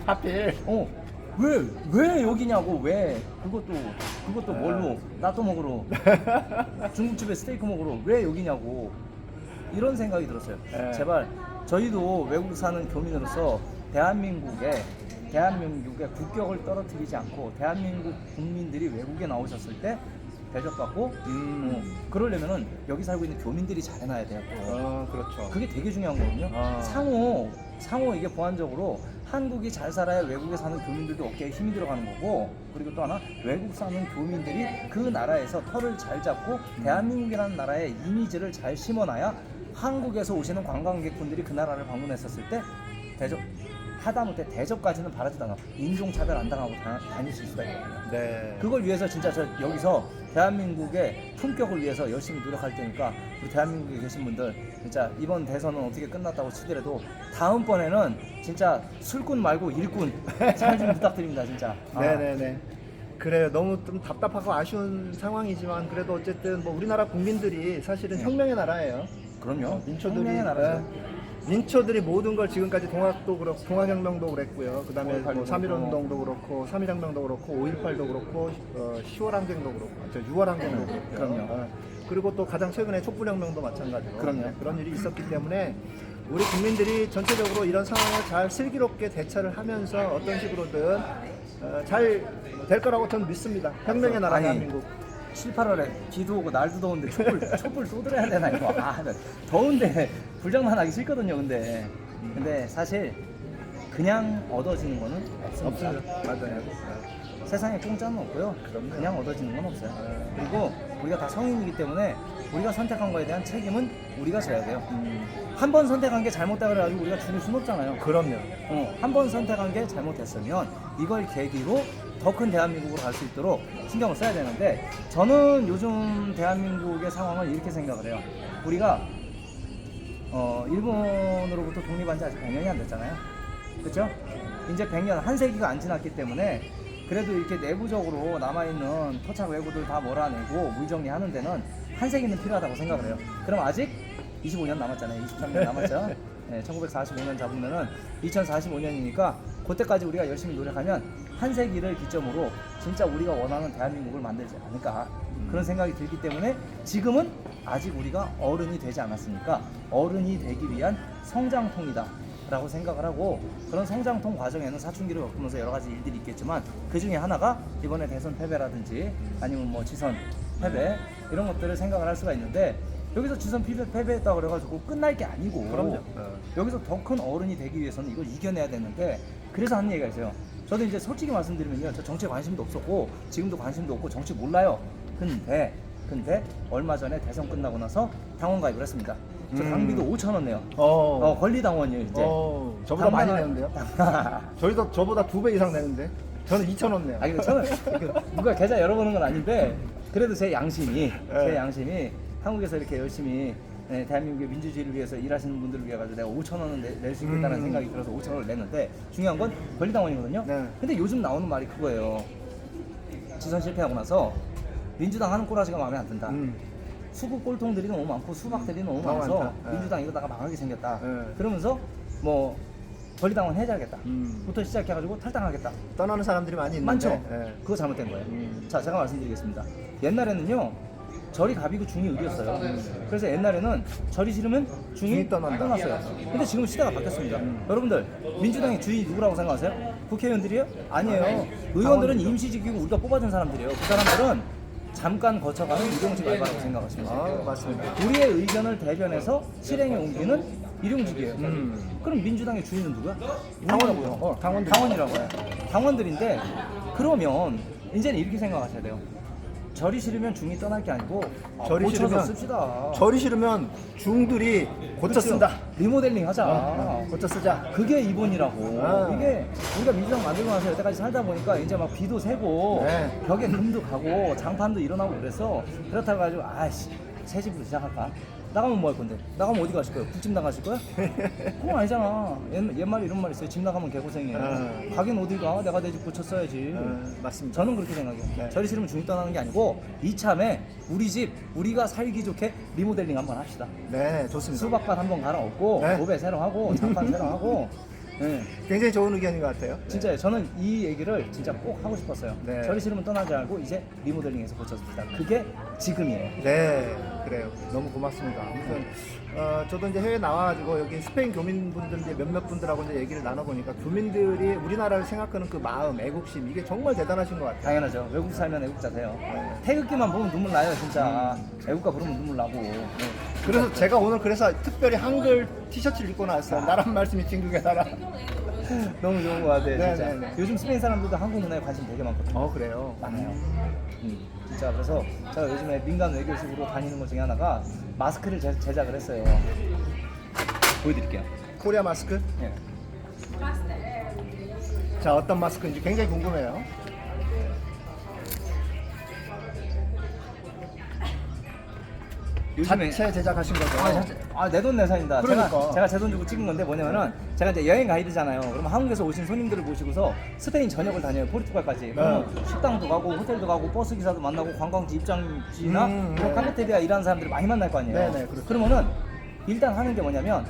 하필. 왜 여기냐고. 왜 그것도 뭘로 나또 먹으러 중국집에 스테이크 먹으러 왜 여기냐고. 이런 생각이 들었어요. 제발 저희도 외국 사는 교민으로서 대한민국의 국격을 떨어뜨리지 않고 대한민국 국민들이 외국에 나오셨을 때 대접받고 그러려면은 여기 살고 있는 교민들이 잘해놔야 돼요. 그렇죠. 그게 되게 중요한 거거든요. 상호 이게 보완적으로 한국이 잘 살아야 외국에 사는 교민들도 어깨에 힘이 들어가는 거고, 그리고 또 하나 외국 사는 교민들이 그 나라에서 털을 잘 잡고 대한민국이라는 나라의 이미지를 잘 심어놔야 한국에서 오시는 관광객분들이 그 나라를 방문했었을 때 대접 하다못해 대접까지는 바라지도 않아 인종차별 안 당하고 다니실 수가 있거든요. 네. 그걸 위해서 진짜 저 여기서 대한민국의 품격을 위해서 열심히 노력할 테니까 우리 대한민국에 계신 분들 진짜 이번 대선은 어떻게 끝났다고 치더라도 다음번에는 진짜 술꾼 말고 일꾼 잘 좀 부탁드립니다 진짜. 네네네. 그래요. 너무 좀 답답하고 아쉬운 상황이지만 그래도 어쨌든 뭐 우리나라 국민들이 사실은 혁명의 나라예요. 그럼요. 민초들이 혁명의 나라죠. 민초들이 모든 걸 지금까지 동학도 그렇고 동학혁명도 그랬고요. 그다음에 뭐 3.1운동도 그렇고 3.1혁명도 그렇고 5.18도 그렇고 10월 항쟁도 그렇고 6월 항쟁도 그렇고 그럼요. 그리고 또 가장 최근에 촛불혁명도 마찬가지로 그럼요. 그런 일이 있었기 때문에 우리 국민들이 전체적으로 이런 상황을 잘 슬기롭게 대처를 하면서 어떤 식으로든 잘 될 거라고 저는 믿습니다. 혁명의 나라 대한민국. 7, 8월에 비도 오고 날도 더운데 촛불 쏟으려야 되나 이거. 더운데 불장난하기 싫거든요. 근데 사실 그냥 얻어지는 거는 없습니다. 맞아요. 세상에 공짜는 없고요. 그냥 얻어지는 건 없어요. 그리고 우리가 다 성인이기 때문에 우리가 선택한 거에 대한 책임은 우리가 져야 돼요. 한 번 선택한 게 잘못다 그래가지고 우리가 죽을 수는 없잖아요. 그럼요. 한 번 선택한 게 잘못됐으면 이걸 계기로 더 큰 대한민국으로 갈 수 있도록 신경을 써야 되는데, 저는 요즘 대한민국의 상황을 이렇게 생각을 해요. 우리가 일본으로부터 독립한 지 아직 100년이 안 됐잖아요. 그렇죠? 이제 100년, 한 세기가 안 지났기 때문에 그래도 이렇게 내부적으로 남아있는 토착 외구들 다 몰아내고 물정리하는 데는 한 세기는 필요하다고 생각을 해요. 그럼 아직 25년 남았잖아요. 23년 남았죠. 네, 1945년 잡으면은 2045년이니까 그때까지 우리가 열심히 노력하면 한 세기를 기점으로 진짜 우리가 원하는 대한민국을 만들지 않을까, 그런 생각이 들기 때문에 지금은 아직 우리가 어른이 되지 않았으니까 어른이 되기 위한 성장통이다 라고 생각을 하고, 그런 성장통 과정에는 사춘기를 겪으면서 여러 가지 일들이 있겠지만 그 중에 하나가 이번에 대선 패배라든지 아니면 뭐 지선 패배 이런 것들을 생각을 할 수가 있는데, 여기서 지선 패배했다 그래가지고 끝날 게 아니고 그럼요. 여기서 더 큰 어른이 되기 위해서는 이걸 이겨내야 되는데 그래서 하는 얘기가 있어요. 저도 이제 솔직히 말씀드리면요, 저 정치에 관심도 없었고 지금도 관심도 없고 정치 몰라요. 근데 얼마 전에 대선 끝나고 나서 당원 가입을 했습니다. 저 당비도 5,000원 내요. 권리당원이에요 이제. 저보다 많이 당당한- 내는데요? 저보다 2배 이상 내는데 저는 2,000원 내요. 아니 저는 누가 계좌 열어보는 건 아닌데 그래도 제 양심이 한국에서 이렇게 열심히 대한민국의 민주주의를 위해서 일하시는 분들을 위해 가지고 내가 5,000원은 낼 수 있겠다는 생각이 들어서 5,000원을 냈는데 중요한 건 권리당원이거든요. 네. 근데 요즘 나오는 말이 그거예요. 지선 실패하고 나서 민주당 하는 꼬라지가 마음에 안 든다. 수구 꼴통들이 너무 많고 수박들이 너무 너무 많아서 많다. 민주당 이러다가 망하게 생겼다. 네. 그러면서 뭐 권리당원 해제하겠다. 부터 시작해가지고 탈당하겠다. 떠나는 사람들이 많이 있는데. 많죠. 예. 그거 잘못된 거예요. 자, 제가 말씀드리겠습니다. 옛날에는요, 절이 갑이고 중이 을이었어요. 그래서 옛날에는 절이 싫으면 중이 떠난다. 떠났어요. 근데 지금 시대가 바뀌었습니다. 여러분들, 민주당의 주인이 누구라고 생각하세요? 국회의원들이에요? 아니에요. 의원들은 임시직이고 우리가 뽑아준 사람들이에요. 그 사람들은 잠깐 거쳐가는 일용직 알바라고 생각하시면 돼요. 맞습니다. 우리의 의견을 대변해서 실행에 옮기는 일용직이에요. 그럼 민주당의 주인은 누구야? 당원이라고요. 당원이라고 해요. 당원들인데 그러면 이제는 이렇게 생각하셔야 돼요. 절이 싫으면 중이 떠날 게 아니고 절이 고쳐서 싫으면 씁시다. 절이 싫으면 중들이 고쳐 쓴다. 리모델링 하자. 고쳐 쓰자. 그게 이본이라고. 아. 이게 우리가 민주당 만들고 나서 여태까지 살다 보니까 이제 막 비도 새고 네. 벽에 금도 가고 장판도 일어나고 그래서 그렇다고 가지고 아이씨 새 집으로 시작할까? 나가면 뭐 할 건데? 나가면 어디 가실 거예요? 국집 나가실 거야? 그건 아니잖아. 옛말에 이런 말 있어요. 집 나가면 개고생이에요. 가긴 어디 가? 내가 내 집 고쳤어야지. 맞습니다. 저는 그렇게 생각해요. 네. 절이 싫으면 중이 떠나는 게 아니고 이참에 우리 집 우리가 살기 좋게 리모델링 한번 합시다. 네, 좋습니다. 수박밭 한번 갈아엎고 네. 도배 새로 하고 장판 새로 하고 네. 굉장히 좋은 의견인 것 같아요. 진짜요. 저는 이 얘기를 진짜 꼭 하고 싶었어요. 네. 절이 싫으면 떠나지 말고 이제 리모델링해서 고쳤습니다. 그게 지금이에요. 네, 그래요. 너무 고맙습니다. 아무튼 저도 이제 해외 나와가지고 여기 스페인 교민분들 이제 몇몇 분들하고 이제 얘기를 나눠보니까 교민들이 우리나라를 생각하는 그 마음, 애국심 이게 정말 대단하신 것 같아요. 당연하죠. 외국 살면 애국자 돼요. 태극기만 보면 눈물 나요, 진짜. 애국가 부르면 눈물 나고. 그래서 제가 오늘 그래서 특별히 한글 티셔츠를 입고 나왔어요. 나란 말씀이 진국의 나라. 너무 좋은 것 같아요, 네, 진짜. 네, 네. 요즘 스페인 사람들도 한국 문화에 관심 되게 많거든요. 그래요. 많아요. 진짜 그래서 제가 요즘에 민간 외교식으로 다니는 것 중에 하나가 마스크를 제작을 했어요. 보여드릴게요. 코리아 마스크? 예. 자, 어떤 마스크인지 굉장히 궁금해요. 요즘에 자체 제작하신 거죠? 내돈내산입니다. 그러니까. 제가 제 돈 주고 찍은 건데 뭐냐면은 제가 이제 여행 가이드잖아요. 그럼 한국에서 오신 손님들을 모시고서 스페인 전역을 다녀요. 포르투갈까지. 그러면 식당도 가고 호텔도 가고 버스 기사도 만나고 관광지 입장지나 네. 카페테리아 일하는 사람들을 많이 만날 거 아니에요. 네, 그렇죠. 그러면은 일단 하는 게 뭐냐면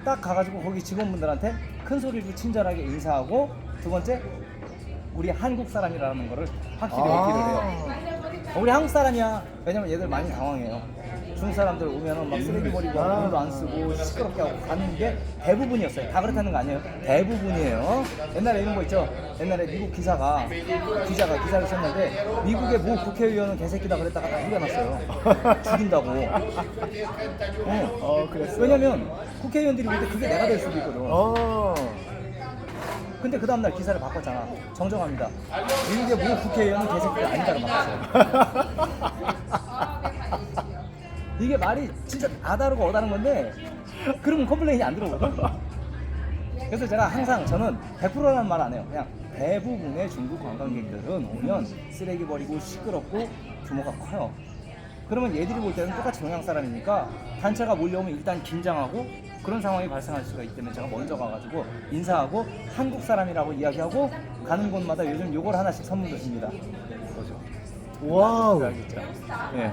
딱 가가지고 거기 직원분들한테 큰 소리로 친절하게 인사하고 두 번째 우리 한국 사람이라는 거를 확실히 얘기를 해요. 우리 한국 사람이야. 왜냐면 얘들 많이 당황해요. 중국 사람들 오면은 막 쓰레기 버리고 돈도 안 쓰고 시끄럽게 하고 가는 게 대부분이었어요. 다 그렇다는 거 아니에요. 대부분이에요. 옛날에 이런 거 있죠. 옛날에 미국 기자가 기사를 썼는데 미국의 모 국회의원은 개새끼다 그랬다가 다 죽여놨어요. 죽인다고. 그랬어요. 왜냐면 국회의원들이 볼 때 그게 내가 될 수도 있거든. 근데 그 다음날 기사를 바꿨잖아. 정정합니다. 미국의 모 국회의원은 개새끼가 아니다로 바꿨어요. 이게 말이 진짜 아다르고 어다른 건데 그러면 컴플레인이 안 들어오거든. 그래서 제가 항상 저는 100%라는 말 안 해요. 그냥 대부분의 중국 관광객들은 오면 쓰레기 버리고 시끄럽고 규모가 커요. 그러면 얘들이 볼 때는 똑같이 동양 사람이니까 단체가 몰려오면 일단 긴장하고 그런 상황이 발생할 수가 있기 때문에 제가 먼저 가가지고 인사하고 한국 사람이라고 이야기하고 가는 곳마다 요즘 요걸 하나씩 선물로 줍니다. 그거죠. 와우. 알겠죠? 네.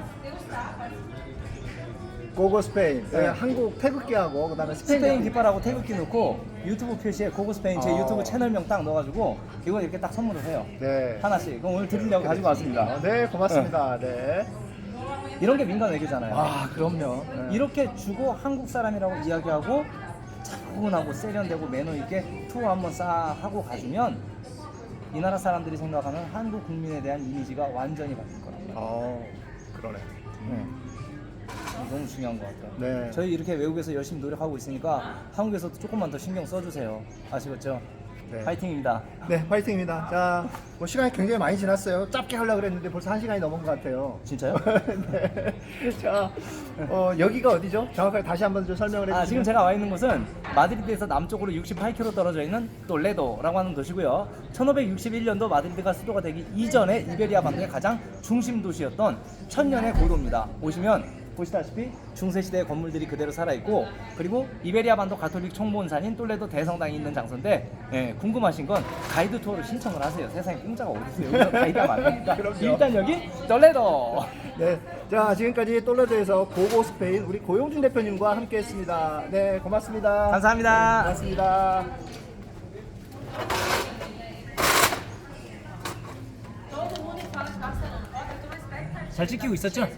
고고 스페인. 네. 한국 태극기하고 그다음에 스페인 깃발하고 태극기 넣고 유튜브 표시에 고고 스페인 제 유튜브 채널명 딱 넣어가지고 이거 이렇게 딱 선물을 해요. 네. 하나씩. 그럼 오늘 드리려고 가지고 왔습니다. 네, 고맙습니다. 네. 이런 게 민간 외교잖아요. 그럼요. 네. 이렇게 주고 한국 사람이라고 이야기하고 차분하고 세련되고 매너 있게 투어 한번 싹 하고 가주면 이 나라 사람들이 생각하는 한국 국민에 대한 이미지가 완전히 바뀔 거랍니다. 그러네. 너무 중요한 것 같아요. 네. 저희 이렇게 외국에서 열심히 노력하고 있으니까 한국에서도 조금만 더 신경 써주세요. 아시겠죠? 네. 파이팅입니다. 네, 파이팅입니다. 자, 뭐 시간이 굉장히 많이 지났어요. 짧게 하려고 그랬는데 벌써 1시간이 넘은 것 같아요. 진짜요? 네. 자, 여기가 어디죠? 정확하게 다시 한번 좀 설명을 해주시면. 지금 제가 와 있는 곳은 마드리드에서 남쪽으로 68km 떨어져 있는 톨레도라고 하는 도시고요. 1561년도 마드리드가 수도가 되기 이전에 이베리아 반도의 가장 중심 도시였던 천년의 고도입니다. 오시면 보시다시피 중세시대의 건물들이 그대로 살아있고, 그리고 이베리아 반도 가톨릭 총본산인 톨레도 대성당이 있는 장소인데, 궁금하신 건 가이드 투어를 신청을 하세요. 세상에 공짜가 어디 있어요? 여기서 가이드가 많으니까. 일단 여기 톨레도. 네, 자 지금까지 톨레도에서 고고 스페인 우리 고용준 대표님과 함께했습니다. 네, 고맙습니다. 감사합니다. 고맙습니다. 잘 찍히고 있었죠?